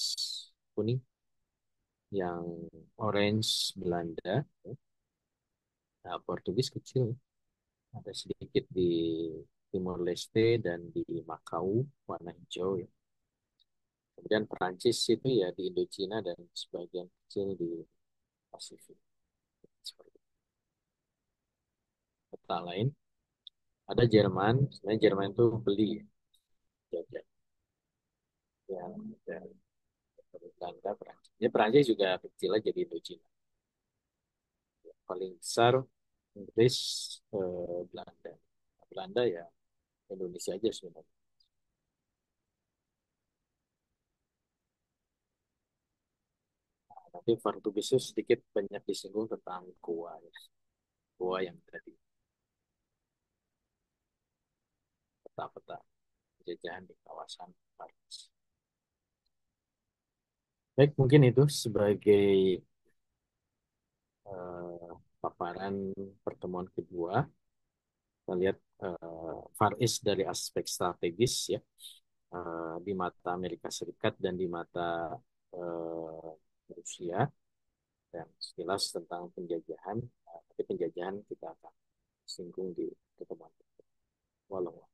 kuning. Yang orange Belanda, ya. Nah, Portugis kecil, ada sedikit di Timor Leste dan di Makau, warna hijau ya. Kemudian Perancis itu ya di Indochina dan sebagian kecil di Pasifik. Seperti peta lain, ada Jerman, sebenarnya Jerman itu beli ya, jajah. Ya, dari Belanda, Perancis. Ya, Perancis juga kecil aja di Indochina. Ya, paling besar Inggris, Belanda. Nah, Belanda ya Indonesia aja sebenarnya. Tapi Portugis itu sedikit banyak disinggung tentang gua ya. Gua yang tadi peta-peta penjajahan di kawasan Paris. Baik, mungkin itu sebagai paparan pertemuan kedua. Kita lihat Far East dari aspek strategis ya, di mata Amerika Serikat dan di mata eh, Rusia. Dan sekilas tentang penjajahan, tapi penjajahan kita akan singgung di pertemuan kedua. Walau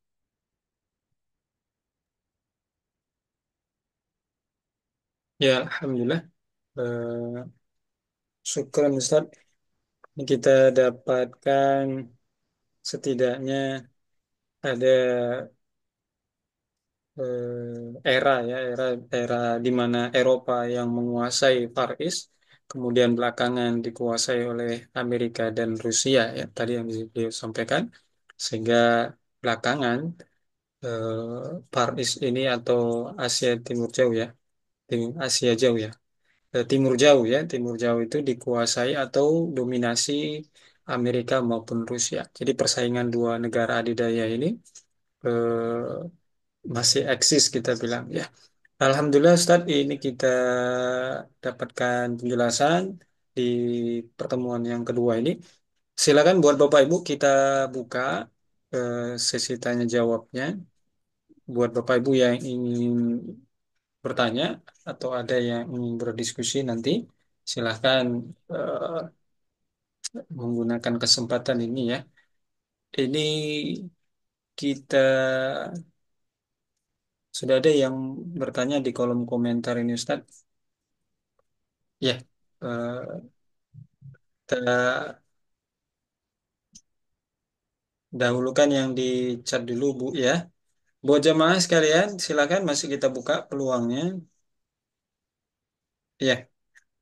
Ya, Alhamdulillah. Eh, Syukran Ustaz. Ini kita dapatkan setidaknya ada era di mana Eropa yang menguasai Far East, kemudian belakangan dikuasai oleh Amerika dan Rusia ya tadi yang beliau sampaikan, sehingga belakangan Far East ini atau Asia Timur Jauh ya, Asia Jauh ya, Timur Jauh ya, Timur Jauh itu dikuasai atau dominasi Amerika maupun Rusia. Jadi persaingan dua negara adidaya ini masih eksis kita bilang ya. Alhamdulillah Ustaz, ini kita dapatkan penjelasan di pertemuan yang kedua ini. Silakan buat Bapak Ibu kita buka sesi tanya jawabnya. Buat Bapak Ibu yang ingin bertanya atau ada yang ingin berdiskusi nanti, silahkan eh, menggunakan kesempatan ini ya. Ini kita sudah ada yang bertanya di kolom komentar ini Ustaz. Ya, kita dahulukan yang di chat dulu Bu ya. Buat jamaah sekalian, silakan masih kita buka peluangnya. Ya,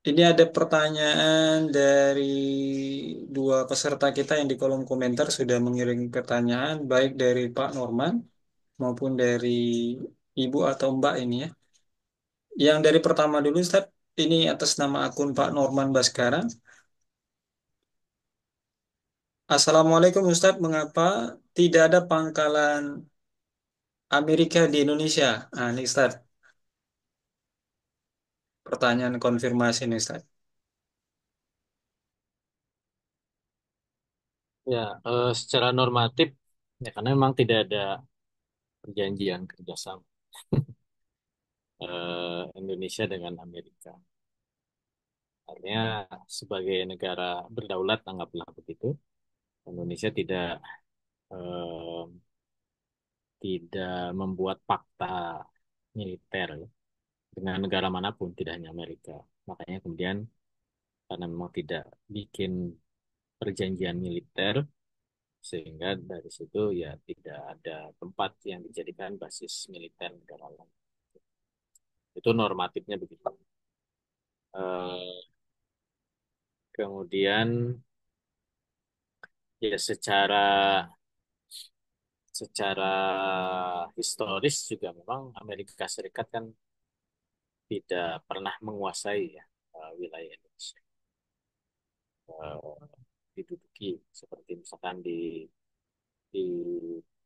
ini ada pertanyaan dari dua peserta kita yang di kolom komentar sudah mengirim pertanyaan, baik dari Pak Norman maupun dari Ibu atau Mbak ini ya. Yang dari pertama dulu, Ustaz, ini atas nama akun Pak Norman Baskara. Assalamualaikum Ustadz, mengapa tidak ada pangkalan Amerika di Indonesia? Nah, ini Ustadz, pertanyaan konfirmasi nih Ustadz. ya, secara normatif ya karena memang tidak ada perjanjian kerjasama Indonesia dengan Amerika. Artinya sebagai negara berdaulat anggaplah begitu, Indonesia eh, tidak membuat fakta militer ya, dengan negara manapun, tidak hanya Amerika. Makanya kemudian karena memang tidak bikin perjanjian militer, sehingga dari situ ya tidak ada tempat yang dijadikan basis militer negara lain. Itu normatifnya begitu. Eh, Kemudian ya secara historis juga memang Amerika Serikat kan tidak pernah menguasai ya, wilayah Indonesia. Eh, Diduduki seperti misalkan di di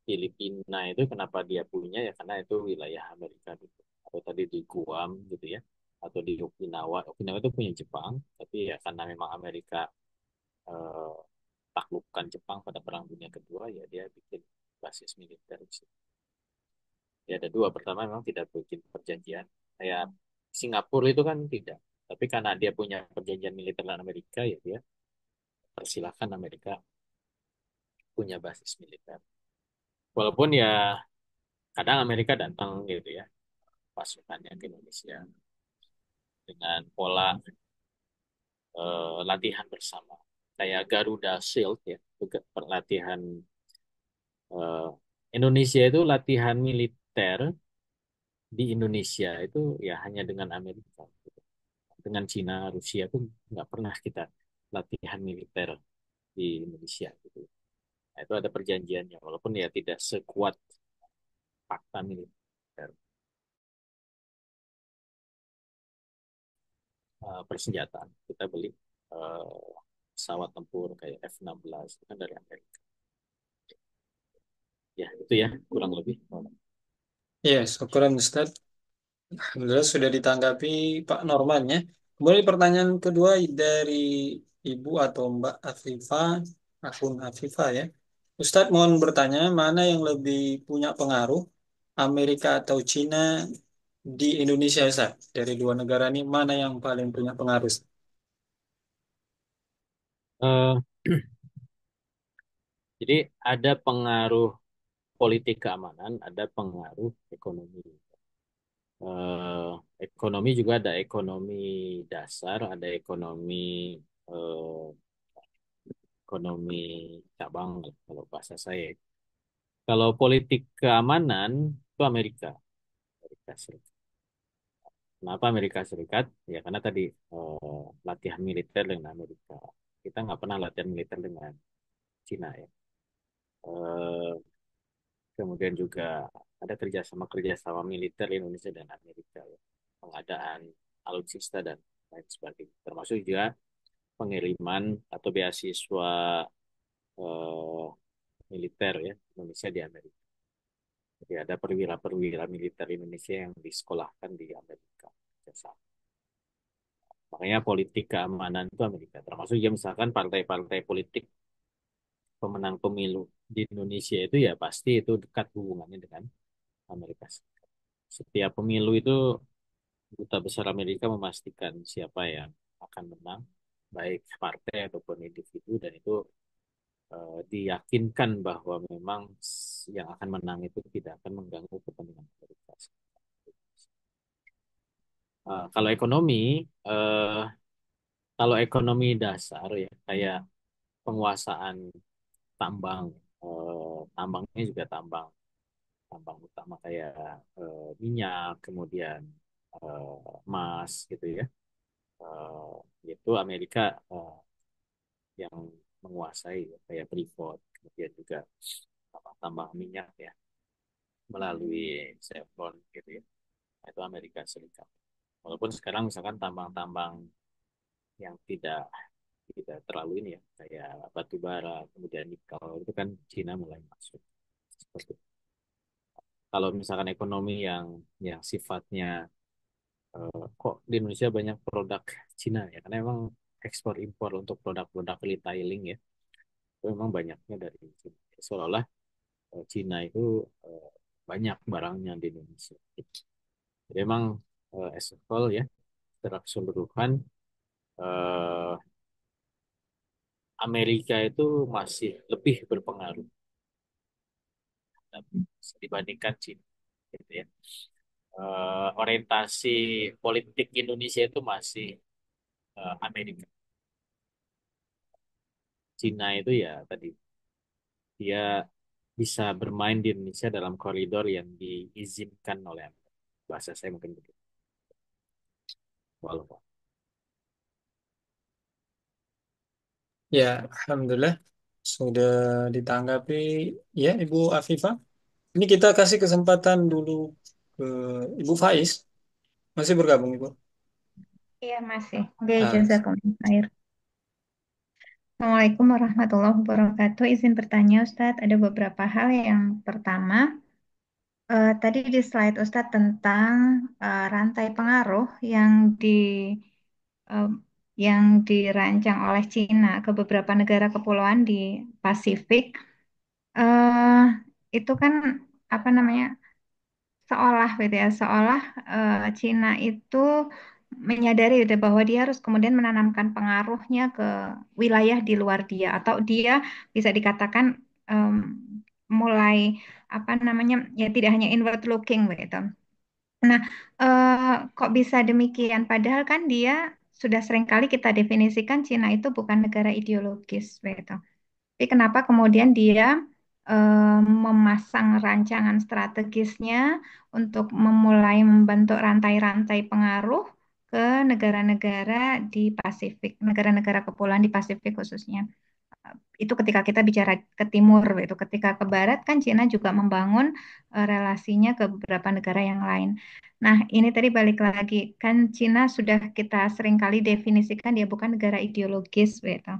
Filipina itu kenapa dia punya ya karena itu wilayah Amerika gitu. Atau tadi di Guam gitu ya. Atau di Okinawa. Okinawa itu punya Jepang, tapi ya karena memang Amerika eh, taklukkan Jepang pada Perang Dunia Kedua ya dia bikin basis militer di situ. Ya ada dua. Pertama memang tidak bikin perjanjian. Kayak Singapura itu kan tidak. Tapi karena dia punya perjanjian militer dengan Amerika ya dia persilahkan Amerika punya basis militer. Walaupun ya kadang Amerika datang gitu ya pasukannya ke Indonesia dengan pola latihan bersama. Kayak Garuda Shield ya, juga pelatihan eh, Indonesia itu latihan militer di Indonesia itu ya hanya dengan Amerika. Gitu. Dengan Cina, Rusia tuh nggak pernah kita latihan militer di Indonesia gitu. Nah, itu ada perjanjiannya, walaupun ya tidak sekuat fakta militer. Persenjataan kita beli eh, pesawat tempur kayak F-16 itu kan dari Amerika. Ya itu ya kurang lebih. Ya, syukuran Ustaz. Alhamdulillah sudah ditanggapi Pak Norman ya. Kemudian pertanyaan kedua dari Ibu atau Mbak Afifah, akun Afifah ya. Ustadz mohon bertanya, mana yang lebih punya pengaruh, Amerika atau Cina di Indonesia, Ustaz? Dari dua negara ini, mana yang paling punya pengaruh? Eh, jadi ada pengaruh politik keamanan, ada pengaruh ekonomi. Eh, Ekonomi juga ada ekonomi dasar, ada ekonomi cabang kalau bahasa saya. Kalau politik keamanan itu Amerika, Amerika Serikat. Kenapa Amerika Serikat? Ya karena tadi latihan militer dengan Amerika. Kita nggak pernah latihan militer dengan Cina ya. Eh, Kemudian juga ada kerjasama militer Indonesia dan Amerika ya. Pengadaan alutsista dan lain sebagainya. Termasuk juga pengiriman atau beasiswa eh, militer ya Indonesia di Amerika. Jadi ada perwira-perwira militer Indonesia yang disekolahkan di Amerika. Kerjasama. Makanya politik keamanan itu Amerika. Termasuk ya misalkan partai-partai politik pemenang pemilu di Indonesia itu ya pasti itu dekat hubungannya dengan Amerika Serikat. Setiap pemilu itu Duta Besar Amerika memastikan siapa yang akan menang, baik partai ataupun individu, dan itu diyakinkan bahwa memang yang akan menang itu tidak akan mengganggu kepentingan Amerika. Kalau ekonomi, eh, kalau ekonomi dasar ya kayak penguasaan tambang, tambangnya juga tambang tambang utama kayak minyak, kemudian emas gitu ya. Itu Amerika yang menguasai ya, kayak Freeport, kemudian juga tambang minyak ya melalui Chevron gitu ya. Nah, itu Amerika Serikat. Walaupun sekarang misalkan tambang-tambang yang tidak terlalu ini ya, kayak batu bara, kemudian nikel itu kan Cina mulai masuk. Seperti itu. Kalau misalkan ekonomi yang sifatnya kok di Indonesia banyak produk Cina ya, karena memang ekspor impor untuk produk-produk retailing ya, itu memang banyaknya dari Cina. Seolah-olah Cina itu eh, banyak barangnya di Indonesia. Jadi memang as a whole ya, secara keseluruhan eh, Amerika itu masih lebih berpengaruh dibandingkan Cina, gitu ya. Orientasi politik Indonesia itu masih Amerika. Cina itu ya tadi dia bisa bermain di Indonesia dalam koridor yang diizinkan oleh Amerika. Bahasa saya mungkin begitu. Walaupun. Ya, Alhamdulillah sudah ditanggapi ya Ibu Afifah. Ini kita kasih kesempatan dulu ke Ibu Faiz. Masih bergabung Ibu? Iya masih. Oke, Ah, jazakumullah khair. Assalamualaikum warahmatullahi wabarakatuh. Izin bertanya, Ustadz, ada beberapa hal. Yang pertama, tadi di slide Ustadz tentang rantai pengaruh di eh, yang dirancang oleh Cina ke beberapa negara kepulauan di Pasifik. eh itu kan apa namanya? Seolah gitu ya, seolah Cina itu menyadari gitu bahwa dia harus kemudian menanamkan pengaruhnya ke wilayah di luar dia, atau dia bisa dikatakan em, mulai apa namanya, ya tidak hanya inward looking gitu. Nah, kok bisa demikian? Padahal kan dia sudah seringkali kita definisikan Cina itu bukan negara ideologis gitu. Tapi kenapa kemudian dia memasang rancangan strategisnya untuk memulai membentuk rantai-rantai pengaruh ke negara-negara di Pasifik, negara-negara kepulauan di Pasifik khususnya. Itu ketika kita bicara ke timur, itu ketika ke barat kan Cina juga membangun relasinya ke beberapa negara yang lain. Nah, ini tadi balik lagi, kan Cina sudah kita seringkali definisikan dia bukan negara ideologis, gitu.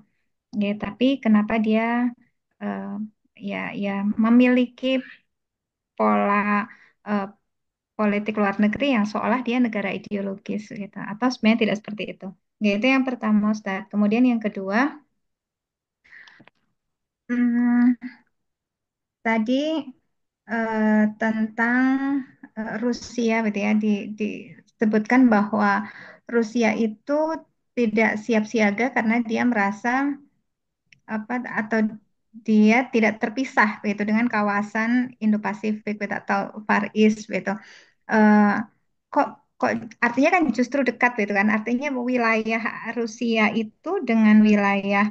Ya, tapi kenapa dia eh, ya memiliki pola eh, politik luar negeri yang seolah dia negara ideologis gitu, atau sebenarnya tidak seperti itu. Ya, itu yang pertama, Ustaz. Kemudian yang kedua, hmm, tadi tentang Rusia gitu ya, disebutkan bahwa Rusia itu tidak siap siaga karena dia merasa apa, atau dia tidak terpisah gitu dengan kawasan Indo-Pasifik gitu, atau Far East gitu. Eh, kok kok artinya kan justru dekat gitu kan? Artinya wilayah Rusia itu dengan wilayah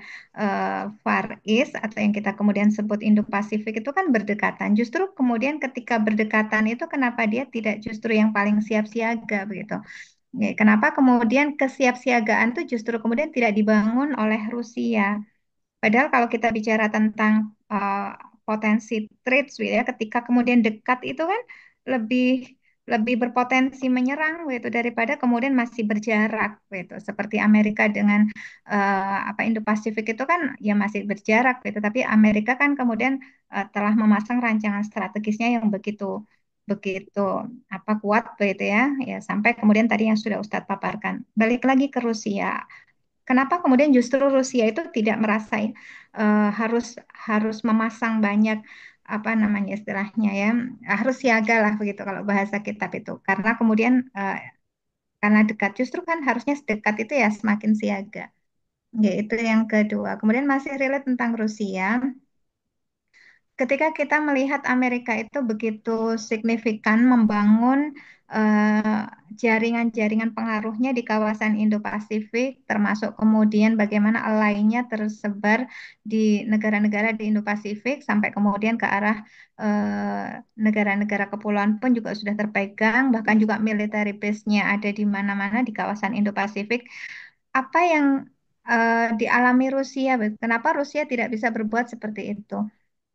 Far East atau yang kita kemudian sebut Indo-Pasifik itu kan berdekatan. Justru kemudian ketika berdekatan itu kenapa dia tidak justru yang paling siap siaga begitu? Ya, kenapa kemudian kesiapsiagaan itu justru kemudian tidak dibangun oleh Rusia? Padahal kalau kita bicara tentang potensi trade gitu ya, ketika kemudian dekat itu kan lebih lebih berpotensi menyerang gitu daripada kemudian masih berjarak gitu. Seperti Amerika dengan apa, Indo-Pasifik itu kan ya masih berjarak gitu, tapi Amerika kan kemudian telah memasang rancangan strategisnya yang begitu begitu apa kuat gitu ya, ya sampai kemudian tadi yang sudah Ustadz paparkan. Balik lagi ke Rusia. Kenapa kemudian justru Rusia itu tidak merasa harus harus memasang banyak apa namanya istilahnya ya, harus siaga lah begitu kalau bahasa kitab itu, karena kemudian karena dekat, justru kan harusnya sedekat itu ya semakin siaga. Ya, itu yang kedua. Kemudian masih relate tentang Rusia. Ketika kita melihat Amerika itu begitu signifikan membangun eh, jaringan-jaringan pengaruhnya di kawasan Indo-Pasifik, termasuk kemudian bagaimana alainya tersebar di negara-negara di Indo-Pasifik, sampai kemudian ke arah negara-negara kepulauan pun juga sudah terpegang, bahkan juga military base-nya ada di mana-mana di kawasan Indo-Pasifik. Apa yang dialami Rusia? Kenapa Rusia tidak bisa berbuat seperti itu?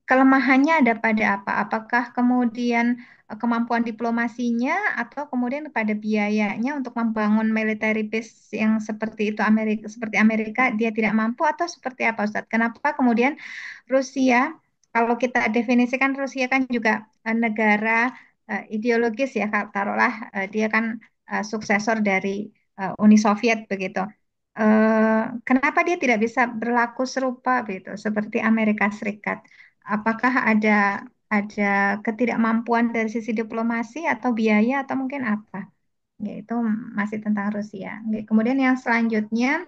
Kelemahannya ada pada apa? Apakah kemudian kemampuan diplomasinya atau kemudian pada biayanya untuk membangun military base yang seperti itu, seperti Amerika dia tidak mampu, atau seperti apa, Ustadz? Kenapa kemudian Rusia, kalau kita definisikan Rusia kan juga negara ideologis ya, taruhlah dia kan suksesor dari Uni Soviet begitu. Kenapa dia tidak bisa berlaku serupa begitu seperti Amerika Serikat? Apakah ada ketidakmampuan dari sisi diplomasi atau biaya atau mungkin apa? Yaitu masih tentang Rusia. Oke, kemudian yang selanjutnya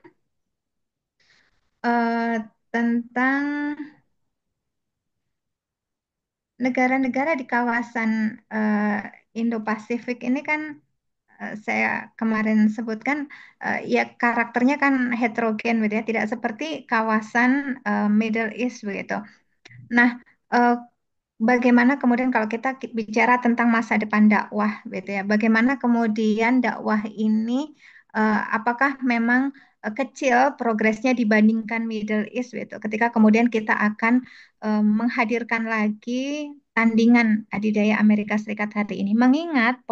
eh, tentang negara-negara di kawasan Indo-Pasifik ini kan saya kemarin sebutkan ya karakternya kan heterogen gitu ya, tidak seperti kawasan Middle East begitu. Nah, eh, bagaimana kemudian kalau kita bicara tentang masa depan dakwah, gitu ya? Bagaimana kemudian dakwah ini, apakah memang kecil progresnya dibandingkan Middle East, gitu? Ketika kemudian kita akan menghadirkan lagi tandingan adidaya Amerika Serikat hari ini. Mengingat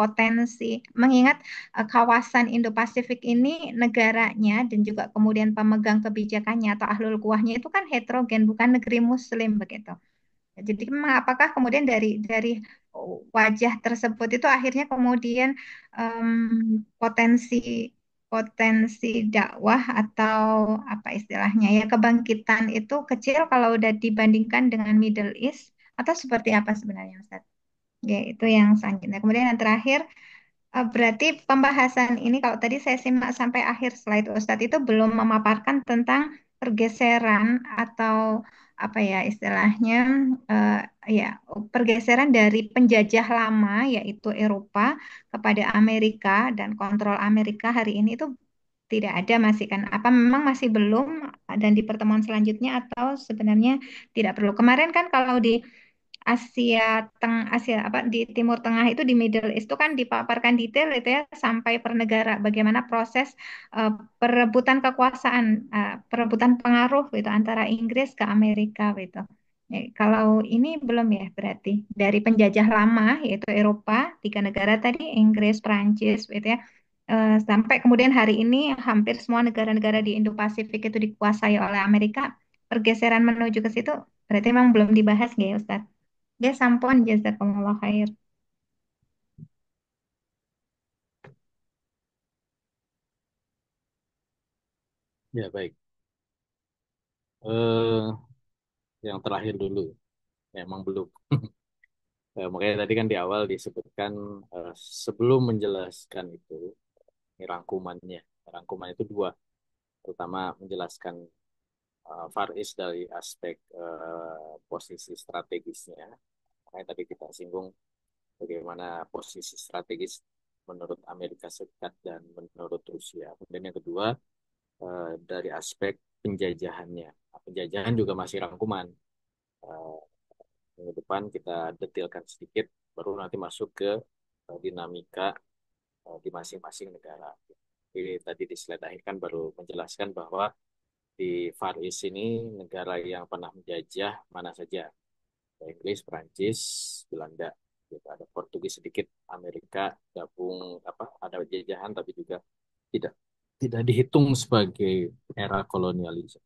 kawasan Indo-Pasifik ini negaranya dan juga kemudian pemegang kebijakannya atau ahlul kuwahnya itu kan heterogen, bukan negeri Muslim begitu. Jadi memang apakah kemudian dari wajah tersebut itu akhirnya kemudian potensi potensi dakwah atau apa istilahnya ya kebangkitan itu kecil kalau udah dibandingkan dengan Middle East atau seperti apa sebenarnya Ustaz? Ya, itu yang selanjutnya. Kemudian yang terakhir, berarti pembahasan ini kalau tadi saya simak sampai akhir slide Ustadz itu belum memaparkan tentang pergeseran atau apa ya istilahnya eh, ya pergeseran dari penjajah lama yaitu Eropa kepada Amerika dan kontrol Amerika hari ini itu tidak ada masih kan? Apa memang masih belum dan di pertemuan selanjutnya atau sebenarnya tidak perlu? Kemarin kan kalau di Asia apa di Timur Tengah itu di Middle East itu kan dipaparkan detail itu ya sampai per negara bagaimana proses eh, perebutan kekuasaan perebutan pengaruh gitu antara Inggris ke Amerika gitu. Kalau ini belum ya berarti dari penjajah lama yaitu Eropa tiga negara tadi Inggris, Prancis gitu ya. Sampai kemudian hari ini hampir semua negara-negara di Indo-Pasifik itu dikuasai oleh Amerika. Pergeseran menuju ke situ berarti memang belum dibahas nggak ya Ustaz? Ya sampun jazakumullah khair. Ya, baik. Eh, yang terakhir dulu. Ya, emang belum. Makanya tadi kan di awal disebutkan eh, sebelum menjelaskan itu, ini rangkumannya. Rangkuman itu dua, terutama menjelaskan Far East dari aspek posisi strategisnya. Makanya tadi kita singgung bagaimana posisi strategis menurut Amerika Serikat dan menurut Rusia. Kemudian yang kedua, dari aspek penjajahannya. Nah, penjajahan juga masih rangkuman. Eh, Minggu depan kita detilkan sedikit, baru nanti masuk ke dinamika di masing-masing negara. Jadi tadi di slide akhir kan baru menjelaskan bahwa di Far East ini negara yang pernah menjajah mana saja. Ada Inggris, Prancis, Belanda. Gitu. Ada Portugis sedikit, Amerika gabung apa ada jajahan tapi juga tidak tidak dihitung sebagai era kolonialisme.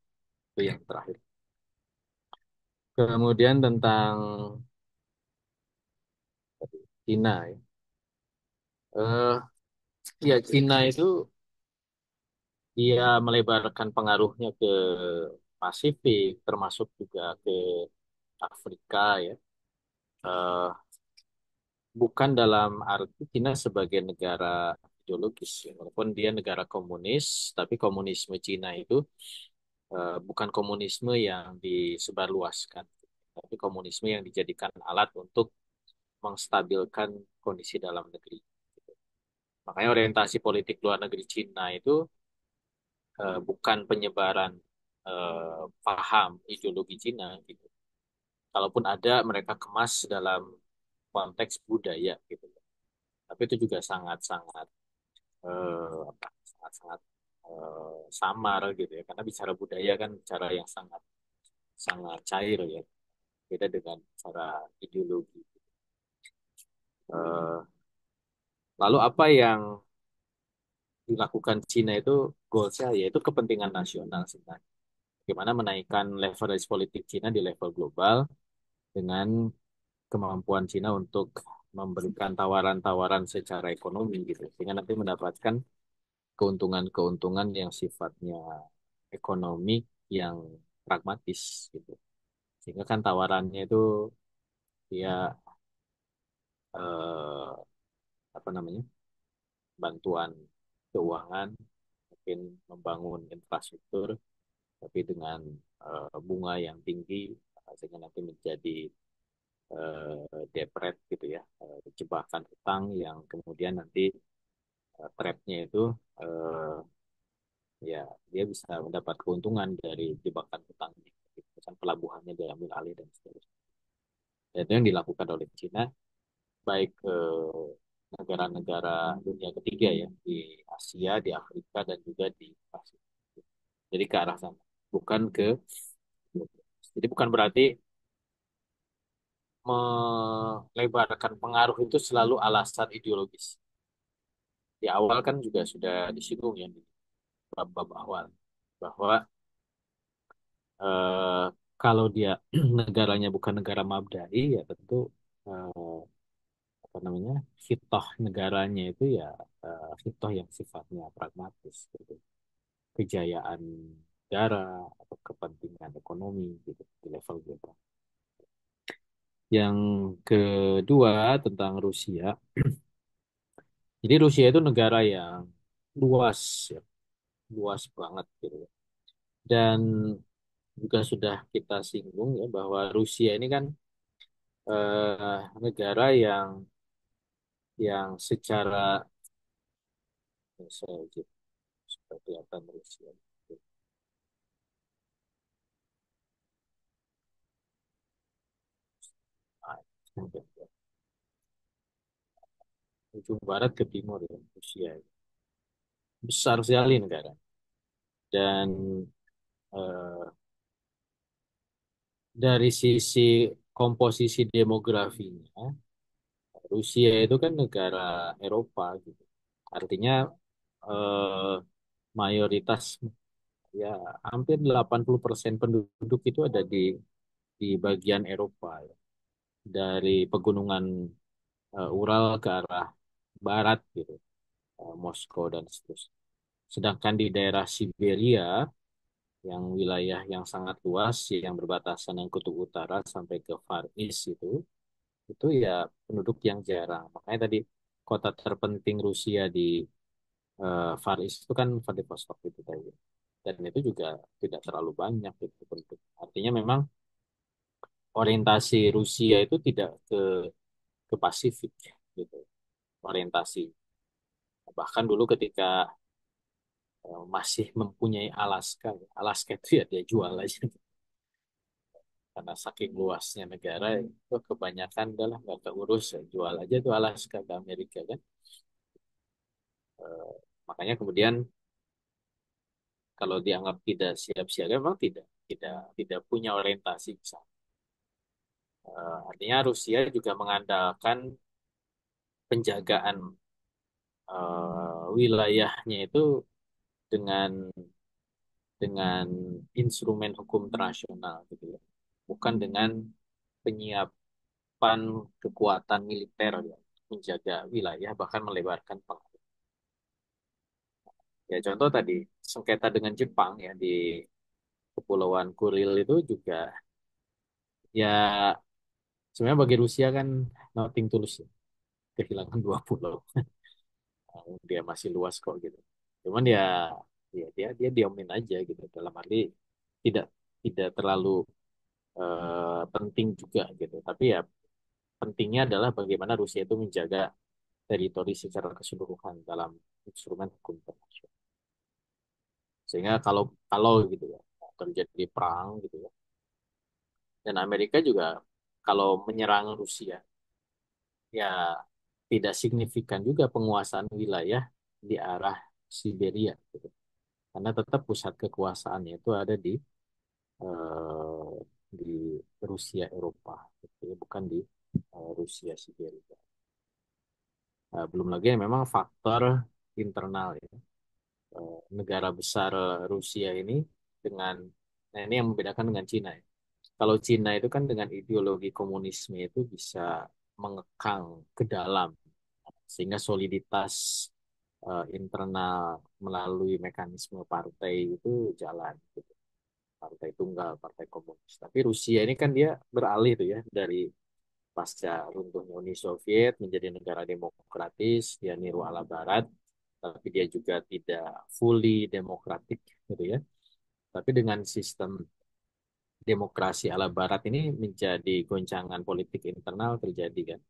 Itu yang terakhir. Kemudian tentang Cina ya. Eh, ya Cina itu dia melebarkan pengaruhnya ke Pasifik, termasuk juga ke Afrika ya. Eh, bukan dalam arti Cina sebagai negara ideologis, ya. Walaupun dia negara komunis, tapi komunisme Cina itu bukan komunisme yang disebarluaskan, tapi komunisme yang dijadikan alat untuk menstabilkan kondisi dalam negeri. Makanya orientasi politik luar negeri Cina itu bukan penyebaran paham ideologi Cina gitu. Kalaupun ada, mereka kemas dalam konteks budaya gitu. Tapi itu juga sangat-sangat sangat-sangat samar gitu ya. Karena bicara budaya kan bicara yang sangat sangat cair ya. Beda dengan cara ideologi. Eh, lalu apa yang dilakukan Cina itu goalsnya yaitu kepentingan nasional sebenarnya. Bagaimana menaikkan leverage politik Cina di level global dengan kemampuan Cina untuk memberikan tawaran-tawaran secara ekonomi gitu, sehingga nanti mendapatkan keuntungan-keuntungan yang sifatnya ekonomi yang pragmatis gitu. Sehingga kan tawarannya itu ya eh, apa namanya bantuan keuangan, mungkin membangun infrastruktur, tapi dengan bunga yang tinggi sehingga nanti menjadi depret gitu ya, jebakan utang yang kemudian nanti trapnya itu eh, ya dia bisa mendapat keuntungan dari jebakan utangnya. Gitu. Kan pelabuhannya diambil alih dan seterusnya. Dan itu yang dilakukan oleh Cina baik ke negara-negara dunia ketiga ya di Asia, di Afrika dan juga di Pasifik. Jadi ke arah sana, bukan ke jadi bukan berarti melebarkan pengaruh itu selalu alasan ideologis. Di awal kan juga sudah disinggung ya di bab-bab awal bahwa eh, kalau dia negaranya bukan negara mabdai ya tentu eh, apa namanya hitoh negaranya itu ya hitoh yang sifatnya pragmatis gitu. Kejayaan negara atau kepentingan ekonomi gitu di level global. Yang kedua tentang Rusia. Jadi Rusia itu negara yang luas ya, luas banget gitu. Dan juga sudah kita singgung ya bahwa Rusia ini kan negara yang secara saya gitu, supaya kelihatan Rusia. Nah, ujung barat ke timur ya Rusia besar sekali negara dan eh, dari sisi komposisi demografinya Rusia itu kan negara Eropa gitu artinya eh, mayoritas ya hampir 80% penduduk itu ada di bagian Eropa ya. Dari pegunungan Ural ke arah barat gitu Moskow dan seterusnya sedangkan di daerah Siberia yang wilayah yang sangat luas yang berbatasan dengan kutub utara sampai ke Far East itu ya penduduk yang jarang. Makanya tadi kota terpenting Rusia di Far East itu kan Vladivostok itu tadi. Dan itu juga tidak terlalu banyak itu penduduk. Artinya memang orientasi Rusia itu tidak ke Pasifik gitu. Orientasi. Bahkan dulu ketika masih mempunyai Alaska, Alaska itu ya dia jual aja karena saking luasnya negara itu kebanyakan adalah nggak keurus ya. Jual aja tuh Alaska ke Amerika kan. Eh, makanya kemudian kalau dianggap tidak siap siaga memang tidak punya orientasi ke sana. Artinya Rusia juga mengandalkan penjagaan wilayahnya itu dengan dengan instrumen hukum internasional gitu ya. Bukan dengan penyiapan kekuatan militer ya, menjaga wilayah bahkan melebarkan pengaruh. Ya contoh tadi sengketa dengan Jepang ya di Kepulauan Kuril itu juga ya sebenarnya bagi Rusia kan nothing tulus ya, kehilangan dua pulau. Dia masih luas kok gitu. Cuman ya dia diamin aja gitu dalam arti tidak tidak terlalu penting juga gitu. Tapi ya pentingnya adalah bagaimana Rusia itu menjaga teritori secara keseluruhan dalam instrumen hukum internasional. Sehingga kalau kalau gitu ya terjadi perang gitu ya. Dan Amerika juga kalau menyerang Rusia ya tidak signifikan juga penguasaan wilayah di arah Siberia gitu. Karena tetap pusat kekuasaannya itu ada eh, di Rusia Eropa gitu ya, bukan di Rusia Siberia. Belum lagi memang faktor internal ya. Negara besar Rusia ini dengan nah ini yang membedakan dengan Cina ya. Kalau Cina itu kan dengan ideologi komunisme itu bisa mengekang ke dalam sehingga soliditas internal melalui mekanisme partai itu jalan gitu. Partai tunggal, partai komunis. Tapi Rusia ini kan dia beralih tuh ya dari pasca runtuhnya Uni Soviet menjadi negara demokratis, dia niru ala Barat, tapi dia juga tidak fully demokratik gitu ya. Tapi dengan sistem demokrasi ala Barat ini menjadi goncangan politik internal terjadi kan.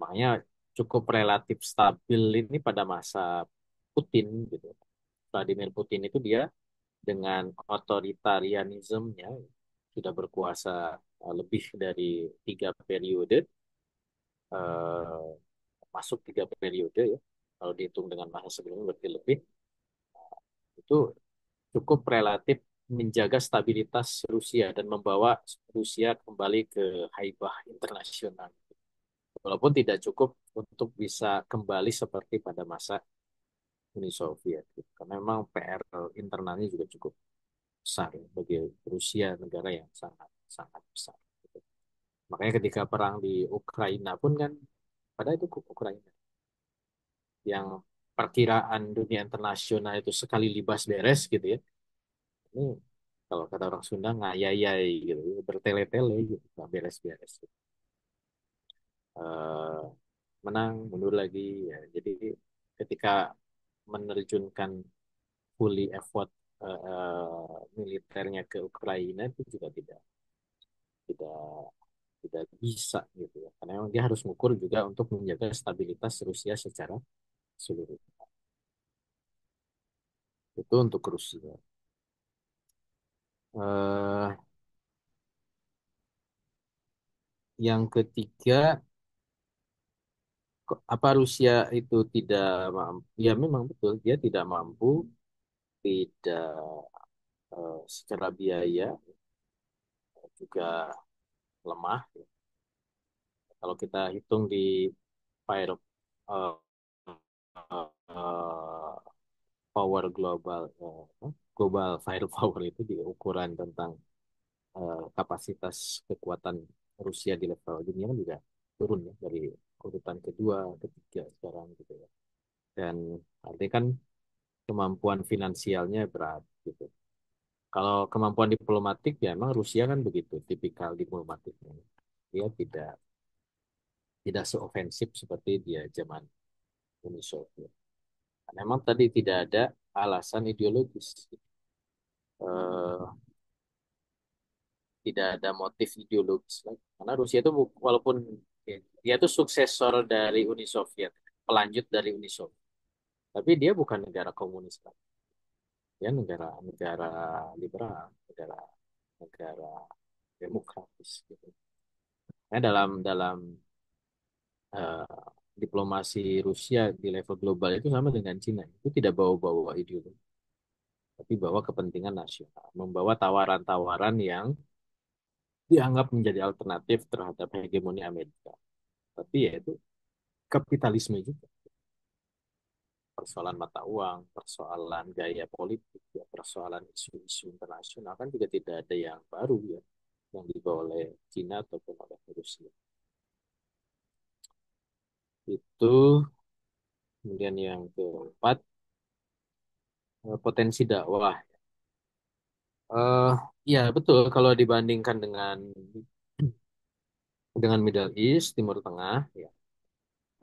Makanya cukup relatif stabil ini pada masa Putin gitu. Vladimir Putin itu dia dengan otoritarianismenya sudah berkuasa lebih dari 3 periode, eh, masuk 3 periode ya. Kalau dihitung dengan masa sebelumnya berarti lebih itu cukup relatif menjaga stabilitas Rusia dan membawa Rusia kembali ke haibah internasional. Walaupun tidak cukup untuk bisa kembali seperti pada masa Uni Soviet. Gitu. Karena memang PR internalnya juga cukup besar ya, bagi Rusia, negara yang sangat sangat besar. Gitu. Makanya ketika perang di Ukraina pun kan pada itu Ukraina yang perkiraan dunia internasional itu sekali libas beres gitu ya. Ini kalau kata orang Sunda ngayayai gitu, bertele-tele gitu, nggak beres-beres. Gitu. Eh, menang, mundur lagi ya. Jadi ketika menerjunkan fully effort militernya ke Ukraina itu juga tidak tidak bisa gitu ya. Karena memang dia harus mengukur juga untuk menjaga stabilitas Rusia secara seluruh. Itu untuk Rusia. Eh, yang ketiga, apa Rusia itu tidak mampu? Ya memang betul dia tidak mampu, tidak secara biaya juga lemah. Kalau kita hitung di fire eh, eh, power global, global firepower itu di ukuran tentang kapasitas kekuatan Rusia di level dunia kan juga turun ya dari urutan kedua, ketiga sekarang gitu ya. Dan artinya kan kemampuan finansialnya berat gitu. Kalau kemampuan diplomatik ya emang Rusia kan begitu, tipikal diplomatiknya. Dia tidak seofensif seperti dia zaman Uni Soviet. Karena memang tadi tidak ada alasan ideologis. Eh, tidak ada motif ideologis lagi. Karena Rusia itu walaupun dia itu suksesor dari Uni Soviet, pelanjut dari Uni Soviet, tapi dia bukan negara komunis kan. Dia negara negara liberal, negara negara demokratis gitu. Nah, dalam dalam eh, diplomasi Rusia di level global itu sama dengan Cina. Itu tidak bawa-bawa ideologi, tapi bawa kepentingan nasional, membawa tawaran-tawaran yang dianggap menjadi alternatif terhadap hegemoni Amerika. Tapi ya itu kapitalisme juga. Persoalan mata uang, persoalan gaya politik, ya, persoalan isu-isu internasional kan juga tidak ada yang baru ya, yang dibawa oleh Cina ataupun oleh Rusia. Itu kemudian yang keempat, potensi dakwah. Eh, ya betul kalau dibandingkan dengan Middle East, Timur Tengah, ya,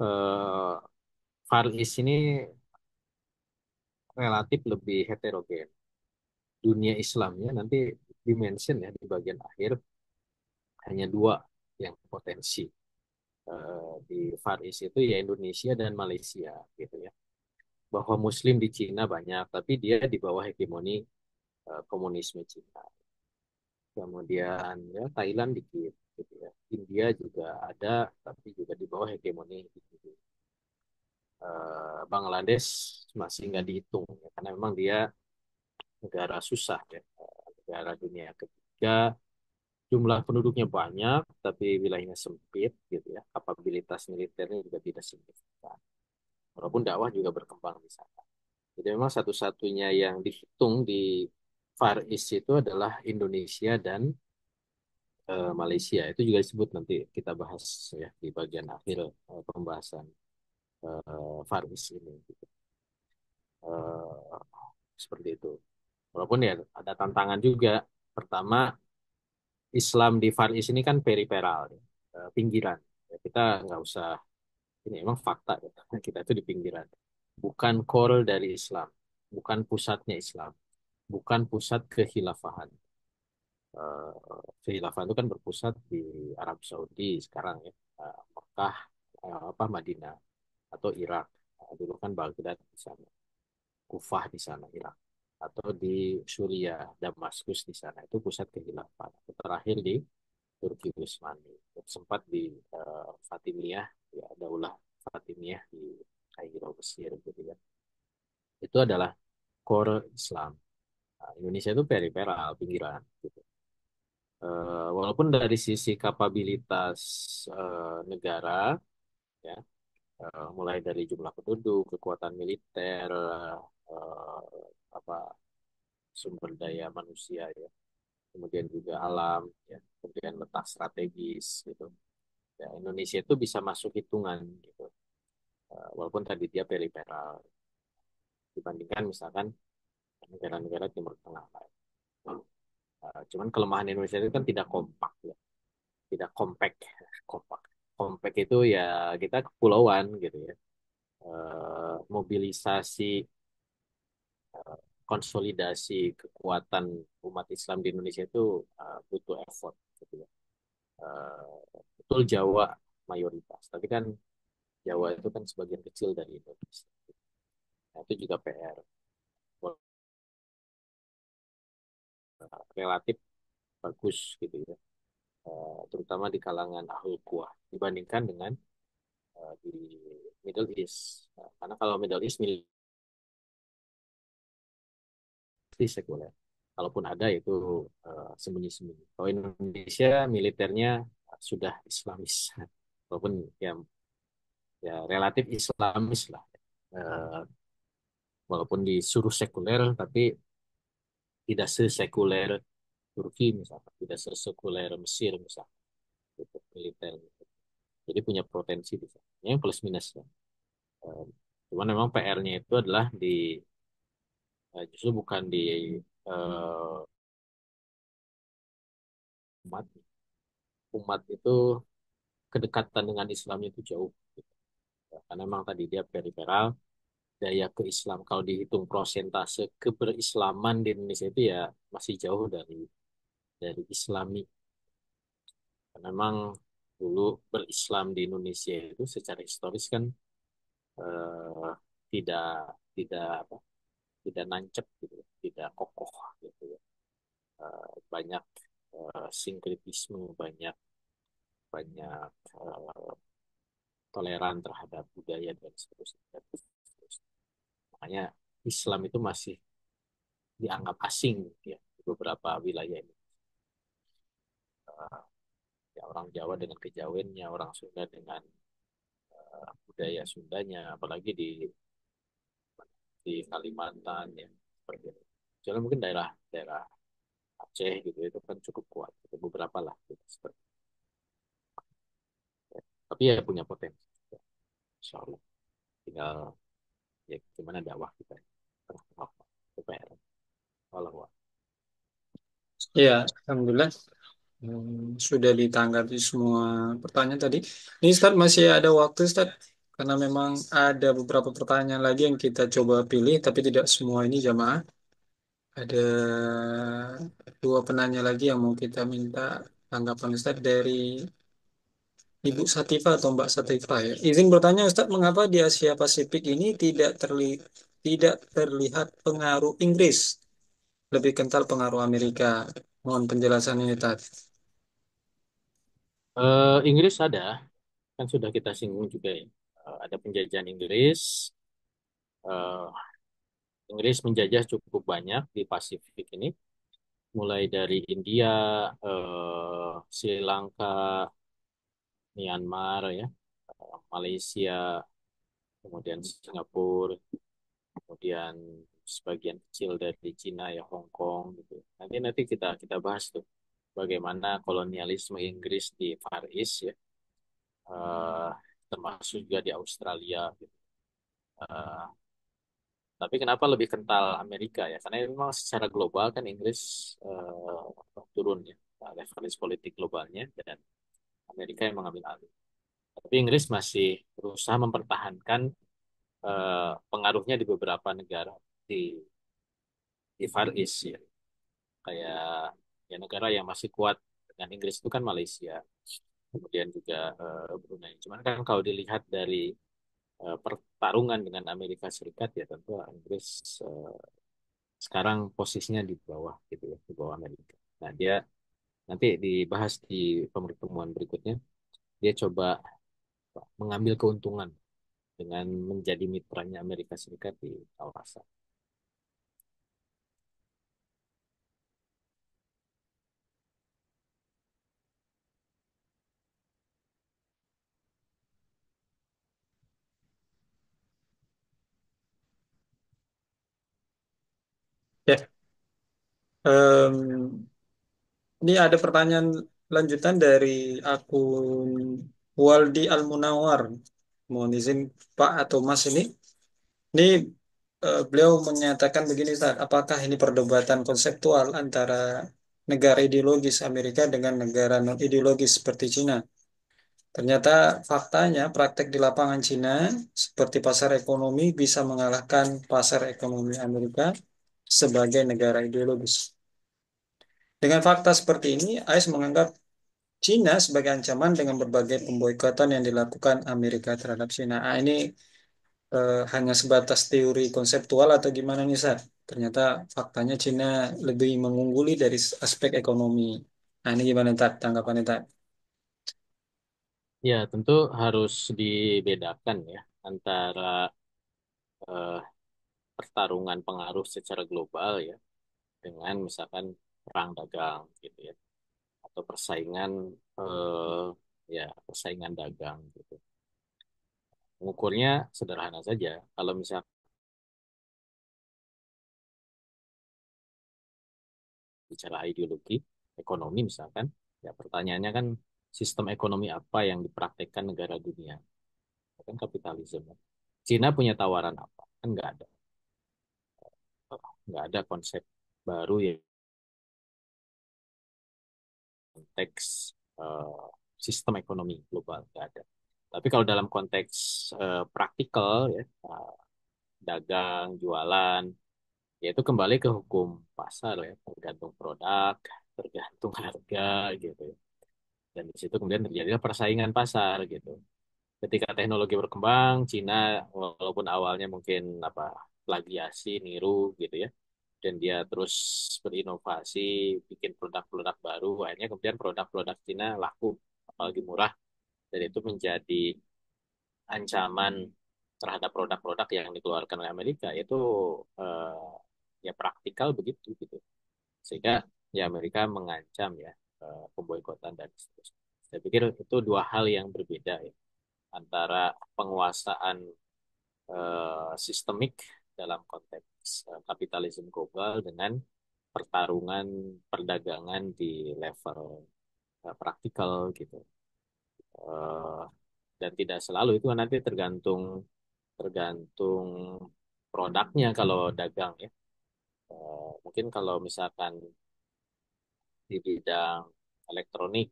eh, Far East ini relatif lebih heterogen. Dunia Islamnya nanti dimention ya di bagian akhir hanya dua yang potensi di Far East itu ya Indonesia dan Malaysia gitu ya. Bahwa Muslim di Cina banyak, tapi dia di bawah hegemoni komunisme Cina. Kemudian ya Thailand dikit gitu ya. India juga ada, tapi juga di bawah hegemoni gitu. Bangladesh masih nggak dihitung ya, karena memang dia negara susah ya, negara dunia ketiga, jumlah penduduknya banyak, tapi wilayahnya sempit gitu ya. Kapabilitas militernya juga tidak signifikan. Walaupun dakwah juga berkembang di sana. Jadi memang satu-satunya yang dihitung di Far East itu adalah Indonesia dan Malaysia. Itu juga disebut nanti kita bahas ya di bagian akhir pembahasan Far East ini. Gitu. Eh, seperti itu. Walaupun ya ada tantangan juga. Pertama, Islam di Far East ini kan periferal, ya, pinggiran. Ya, kita nggak usah, ini emang fakta ya. Kita itu di pinggiran. Bukan core dari Islam, bukan pusatnya Islam, bukan pusat kehilafahan. Kehilafahan itu kan berpusat di Arab Saudi sekarang ya, Mekah, apa Madinah atau Irak. Dulu kan Baghdad di sana, Kufah di sana Irak, atau di Suriah, Damaskus di sana itu pusat kehilafahan. Terakhir di Turki Utsmani. Sempat di Fatimiyah, ya Daulah Fatimiyah di Kairo Mesir gitu ya. Itu adalah core Islam. Nah, Indonesia itu periferal, pinggiran, gitu. Walaupun dari sisi kapabilitas negara, ya, mulai dari jumlah penduduk, kekuatan militer, apa sumber daya manusia, ya, kemudian juga alam, ya, kemudian letak strategis, gitu. Ya, Indonesia itu bisa masuk hitungan, gitu. Walaupun tadi dia periferal dibandingkan misalkan negara-negara Timur Tengah lain. Cuman kelemahan Indonesia itu kan tidak kompak, ya, tidak compact, kompak. Compact itu ya kita kepulauan gitu ya. Mobilisasi, konsolidasi kekuatan umat Islam di Indonesia itu butuh effort gitu ya. Betul Jawa mayoritas, tapi kan Jawa itu kan sebagian kecil dari Indonesia. Nah, itu juga PR. Relatif bagus gitu ya. Terutama di kalangan ahlul quwah dibandingkan dengan di Middle East. Nah, karena kalau Middle East militer sekuler. Kalaupun ada itu sembunyi-sembunyi. Kalau Indonesia militernya sudah Islamis, walaupun ya relatif Islamis lah. Eh, Walaupun disuruh sekuler, tapi tidak sesekuler Turki misalkan, tidak sesekuler Mesir misalkan, gitu, militer. Jadi punya potensi di sana. Yang plus minus ya. Eh, Cuman memang PR-nya itu adalah justru bukan di eh, umat. Umat itu kedekatan dengan Islamnya itu jauh. Gitu. Karena memang tadi dia periferal, daya ke Islam kalau dihitung prosentase keberislaman di Indonesia itu ya masih jauh dari Islami. Karena memang dulu berislam di Indonesia itu secara historis kan eh, tidak tidak apa, tidak nancep gitu, tidak kokoh gitu ya. Banyak sinkretisme, banyak banyak eh, toleran terhadap budaya dan seterusnya. Makanya Islam itu masih dianggap asing ya di beberapa wilayah ini. Eh, Ya, orang Jawa dengan kejawennya, orang Sunda dengan budaya Sundanya, apalagi di Kalimantan ya seperti itu. Jadi mungkin daerah Aceh gitu itu kan cukup kuat, gitu, beberapa lah gitu, seperti itu. Tapi ya punya potensi. Insya Allah. Tinggal ya gimana dakwah kita tengah-tengah itu PR. Allah. Ya, Alhamdulillah. Sudah ditanggapi semua pertanyaan tadi. Ini Ustadz masih ada waktu Ustadz, karena memang ada beberapa pertanyaan lagi yang kita coba pilih, tapi tidak semua ini jamaah. Ada dua penanya lagi yang mau kita minta tanggapan Ustadz dari Ibu Satifah atau Mbak Satifah ya. Izin bertanya Ustadz, mengapa di Asia Pasifik ini tidak terlihat pengaruh Inggris, lebih kental pengaruh Amerika? Mohon penjelasannya Ustadz. Inggris ada, kan sudah kita singgung juga ya. Ada penjajahan Inggris. Eh, Inggris menjajah cukup banyak di Pasifik ini, mulai dari India, Sri Lanka, Myanmar, ya, Malaysia, kemudian Singapura, kemudian sebagian kecil dari Cina ya Hong Kong gitu. Nanti nanti kita kita bahas tuh bagaimana kolonialisme Inggris di Far East ya, eh, termasuk juga di Australia gitu. Eh, tapi kenapa lebih kental Amerika ya? Karena memang secara global kan Inggris turun ya levelis politik globalnya dan Amerika yang mengambil alih. Tapi Inggris masih berusaha mempertahankan pengaruhnya di beberapa negara di Far East ya. Kayak ya negara yang masih kuat dengan Inggris itu kan Malaysia, kemudian juga Brunei. Cuman kan kalau dilihat dari pertarungan dengan Amerika Serikat ya tentu Inggris eh, sekarang posisinya di bawah gitu ya, di bawah Amerika. Nah, dia nanti dibahas di pertemuan berikutnya, dia coba mengambil keuntungan dengan menjadi mitranya Amerika Serikat di kawasan. Em, ini ada pertanyaan lanjutan dari akun Waldi Al-Munawar. Mohon izin Pak atau Mas ini. Ini beliau menyatakan begini, Ustaz, apakah ini perdebatan konseptual antara negara ideologis Amerika dengan negara non ideologis seperti Cina? Ternyata faktanya praktek di lapangan Cina seperti pasar ekonomi bisa mengalahkan pasar ekonomi Amerika sebagai negara ideologis. Dengan fakta seperti ini, AS menganggap Cina sebagai ancaman dengan berbagai pemboikotan yang dilakukan Amerika terhadap Cina. Ini hanya sebatas teori konseptual atau gimana nih, Sar? Ternyata faktanya Cina lebih mengungguli dari aspek ekonomi. Nah, ini gimana, Tat? Tanggapannya, Tat? Ya, tentu harus dibedakan ya antara eh, pertarungan pengaruh secara global ya dengan misalkan perang dagang gitu ya atau persaingan ya persaingan dagang gitu. Mengukurnya sederhana saja. Kalau misalkan bicara ideologi, ekonomi misalkan, ya pertanyaannya kan sistem ekonomi apa yang dipraktekkan negara dunia? Kan kapitalisme. Cina punya tawaran apa? Kan nggak ada konsep baru ya konteks eh, sistem ekonomi global nggak ada. Tapi kalau dalam konteks praktikal ya dagang, jualan, ya itu kembali ke hukum pasar ya, tergantung produk, tergantung harga gitu ya. Dan di situ kemudian terjadilah persaingan pasar gitu. Ketika teknologi berkembang, Cina walaupun awalnya mungkin apa plagiasi, niru gitu ya, dan dia terus berinovasi, bikin produk-produk baru, akhirnya kemudian produk-produk Cina laku, apalagi murah, dan itu menjadi ancaman terhadap produk-produk yang dikeluarkan oleh Amerika, itu ya praktikal begitu gitu. Sehingga ya Amerika mengancam ya pemboikotan dan seterusnya. Saya pikir itu dua hal yang berbeda ya antara penguasaan sistemik dalam konteks kapitalisme global dengan pertarungan perdagangan di level praktikal gitu. Eh, dan tidak selalu itu kan nanti tergantung tergantung produknya kalau dagang ya. Mungkin kalau misalkan di bidang elektronik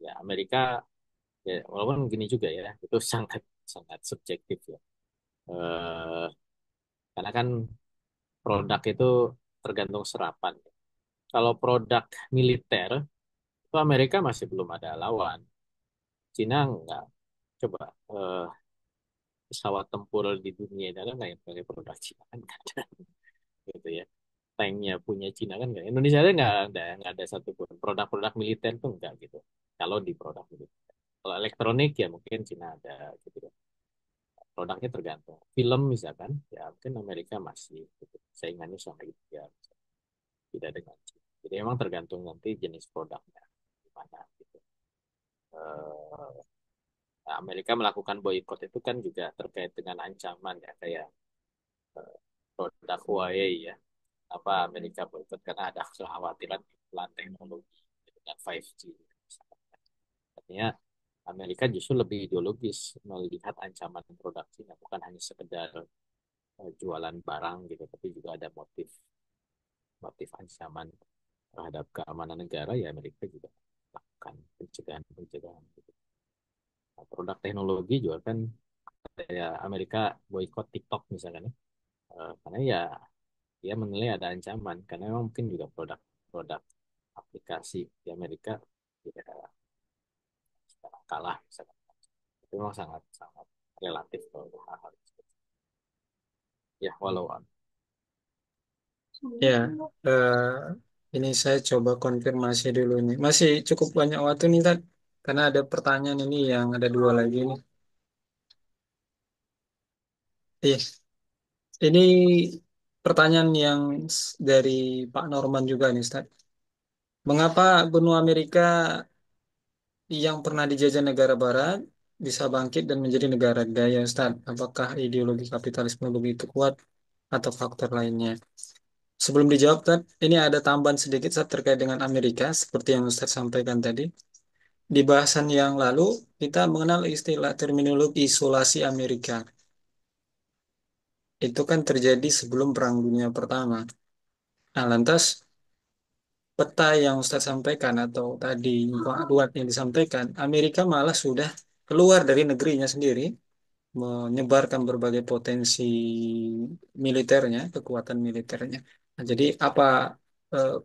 ya Amerika ya walaupun gini juga ya itu sangat sangat subjektif ya. Eh, karena kan produk itu tergantung serapan. Kalau produk militer itu Amerika masih belum ada lawan. Cina enggak. Coba pesawat tempur di dunia itu kan nggak yang pakai produk Cina kan nggak ada gitu ya. Tanknya punya Cina kan nggak. Indonesia itu nggak ada satupun produk-produk militer tuh enggak gitu. Kalau di produk militer. Kalau elektronik ya mungkin Cina ada gitu ya. Produknya tergantung. Film misalkan ya mungkin Amerika masih gitu. Saingannya sama itu ya tidak dengan Cina. Jadi memang tergantung nanti jenis produknya gimana gitu. Eh, Nah, Amerika melakukan boykot itu kan juga terkait dengan ancaman ya kayak eh, produk Huawei ya. Apa Amerika boykot karena ada kekhawatiran iklan teknologi dengan 5G. Artinya Amerika justru lebih ideologis melihat ancaman produk Cina bukan hanya sekedar jualan barang gitu, tapi juga ada motif motif ancaman terhadap keamanan negara ya Amerika juga lakukan pencegahan-pencegahan gitu. Nah, produk teknologi juga kan kayak Amerika boykot TikTok misalnya. Karena ya dia menilai ada ancaman karena memang mungkin juga produk-produk aplikasi di Amerika tidak kalah misalnya. Itu memang sangat sangat relatif kalau untuk hal-hal itu. Ya walau Ya, eh, ini saya coba konfirmasi dulu nih. Masih cukup banyak waktu nih, Tat. Karena ada pertanyaan ini yang ada dua lagi nih. Iya, ini pertanyaan yang dari Pak Norman juga nih, Ustaz. Mengapa benua Amerika yang pernah dijajah negara Barat bisa bangkit dan menjadi negara daya, Ustaz? Apakah ideologi kapitalisme begitu kuat atau faktor lainnya? Sebelum dijawab, Tad, ini ada tambahan sedikit Tad, terkait dengan Amerika, seperti yang Ustaz sampaikan tadi. Di bahasan yang lalu, kita mengenal istilah terminologi isolasi Amerika. Itu kan terjadi sebelum Perang Dunia Pertama. Nah, lantas peta yang Ustaz sampaikan atau tadi buat yang disampaikan, Amerika malah sudah keluar dari negerinya sendiri, menyebarkan berbagai potensi militernya, kekuatan militernya. Nah, jadi apa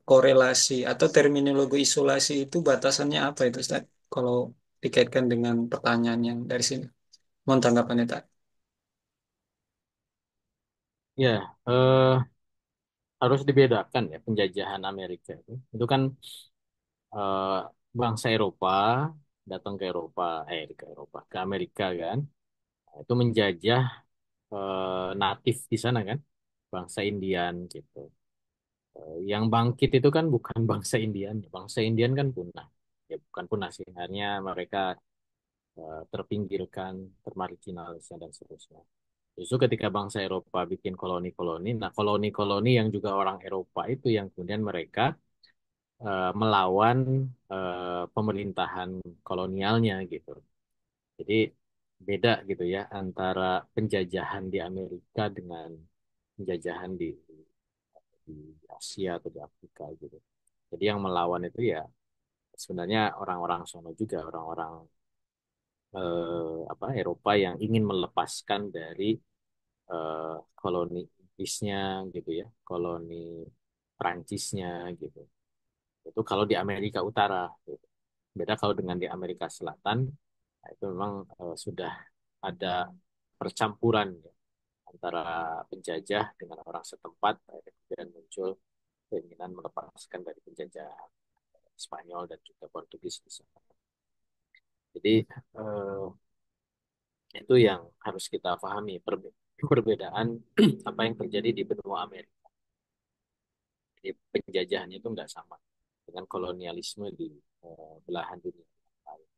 korelasi atau terminologi isolasi itu batasannya apa itu, Ustaz? Kalau dikaitkan dengan pertanyaan yang dari sini. Mohon tanggapannya, Ustaz. Ya, harus dibedakan ya penjajahan Amerika itu. Itu kan eh, bangsa Eropa datang ke Eropa, ke Amerika kan. Nah, itu menjajah natif di sana kan, bangsa Indian gitu. Yang bangkit itu kan bukan bangsa Indian kan punah. Ya bukan punah sih, hanya mereka terpinggirkan, termarginalisasi dan seterusnya. Justru ketika bangsa Eropa bikin koloni-koloni, nah koloni-koloni yang juga orang Eropa itu yang kemudian mereka melawan pemerintahan kolonialnya gitu. Jadi beda gitu ya antara penjajahan di Amerika dengan penjajahan di Asia atau di Afrika gitu. Jadi yang melawan itu ya sebenarnya orang-orang sono juga, orang-orang apa Eropa yang ingin melepaskan dari koloni Inggrisnya gitu ya, koloni Prancisnya gitu. Itu kalau di Amerika Utara. Gitu. Beda kalau dengan di Amerika Selatan, nah itu memang sudah ada percampuran ya, antara penjajah dengan orang setempat, kemudian muncul keinginan melepaskan dari penjajahan Spanyol dan juga Portugis di sana. Jadi eh, itu yang harus kita pahami perbedaan apa yang terjadi di benua Amerika. Jadi penjajahannya itu nggak sama dengan kolonialisme di belahan dunia lain.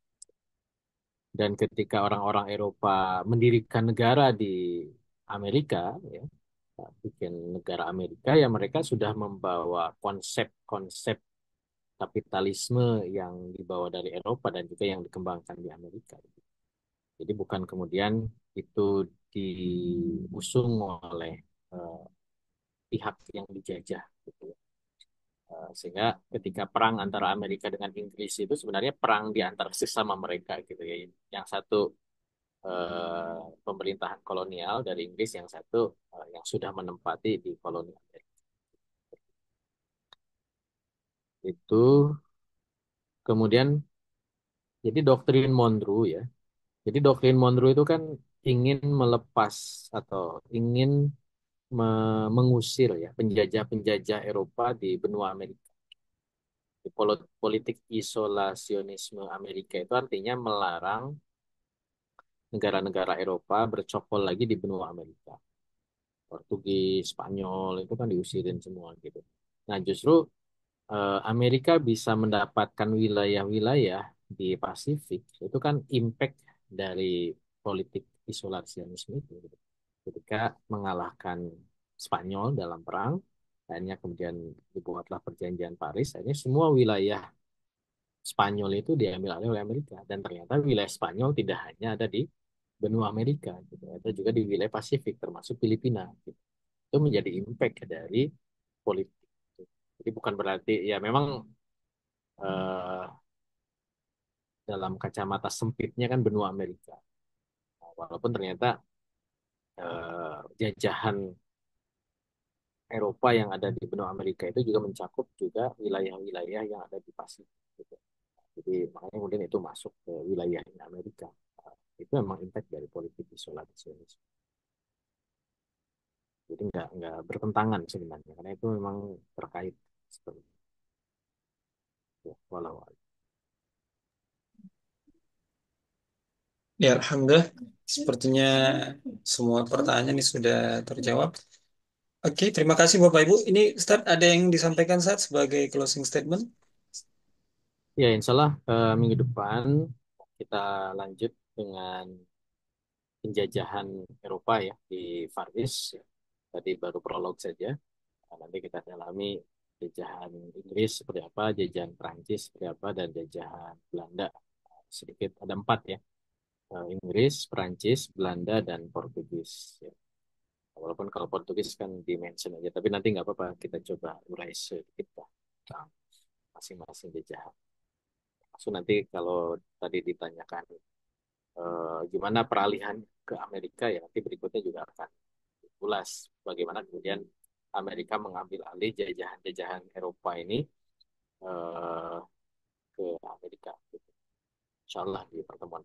Dan ketika orang-orang Eropa mendirikan negara di Amerika, ya, bikin negara Amerika, ya mereka sudah membawa konsep-konsep kapitalisme yang dibawa dari Eropa dan juga yang dikembangkan di Amerika. Jadi bukan kemudian itu diusung oleh eh, pihak yang dijajah gitu ya. Sehingga ketika perang antara Amerika dengan Inggris itu sebenarnya perang di antara sesama mereka gitu ya. Yang satu pemerintahan kolonial dari Inggris, yang satu yang sudah menempati di koloni Amerika. Itu kemudian jadi doktrin Monroe ya. Jadi doktrin Monroe itu kan ingin melepas atau ingin mengusir ya penjajah-penjajah Eropa di benua Amerika. Di politik isolasionisme Amerika itu artinya melarang negara-negara Eropa bercokol lagi di benua Amerika. Portugis, Spanyol itu kan diusirin semua gitu. Nah, justru Amerika bisa mendapatkan wilayah-wilayah di Pasifik itu kan impact dari politik isolasionisme itu gitu. Ketika mengalahkan Spanyol dalam perang, akhirnya kemudian dibuatlah perjanjian Paris, akhirnya semua wilayah Spanyol itu diambil alih oleh Amerika dan ternyata wilayah Spanyol tidak hanya ada di benua Amerika gitu, ada juga di wilayah Pasifik termasuk Filipina gitu. Itu menjadi impact dari politik. Jadi bukan berarti ya memang eh, dalam kacamata sempitnya kan benua Amerika. Nah, walaupun ternyata jajahan Eropa yang ada di benua Amerika itu juga mencakup juga wilayah-wilayah yang ada di Pasifik. Gitu. Jadi makanya kemudian itu masuk ke wilayahnya Amerika. Itu memang impact dari politik isolasionisme. Jadi nggak bertentangan sebenarnya karena itu memang terkait seperti itu. Walau Ya, Alhamdulillah. Sepertinya semua pertanyaan ini sudah terjawab. Oke, terima kasih Bapak Ibu. Ini Ustaz ada yang disampaikan saat sebagai closing statement? ya insya Allah minggu depan kita lanjut dengan penjajahan Eropa ya di Far East. Ya. Tadi baru prolog saja. Nah, nanti kita dalami jajahan Inggris seperti apa, jajahan Prancis seperti apa, dan jajahan Belanda. Sedikit ada empat ya. Inggris, Prancis, Belanda, dan Portugis. Ya. Walaupun kalau Portugis kan di-mention aja, tapi nanti nggak apa-apa, kita coba urai sedikit lah tentang masing-masing jajahan. So, nanti kalau tadi ditanyakan gimana peralihan ke Amerika, ya nanti berikutnya juga akan ulas bagaimana kemudian Amerika mengambil alih jajahan-jajahan Eropa ini eh, ke Amerika. Insya Allah di pertemuan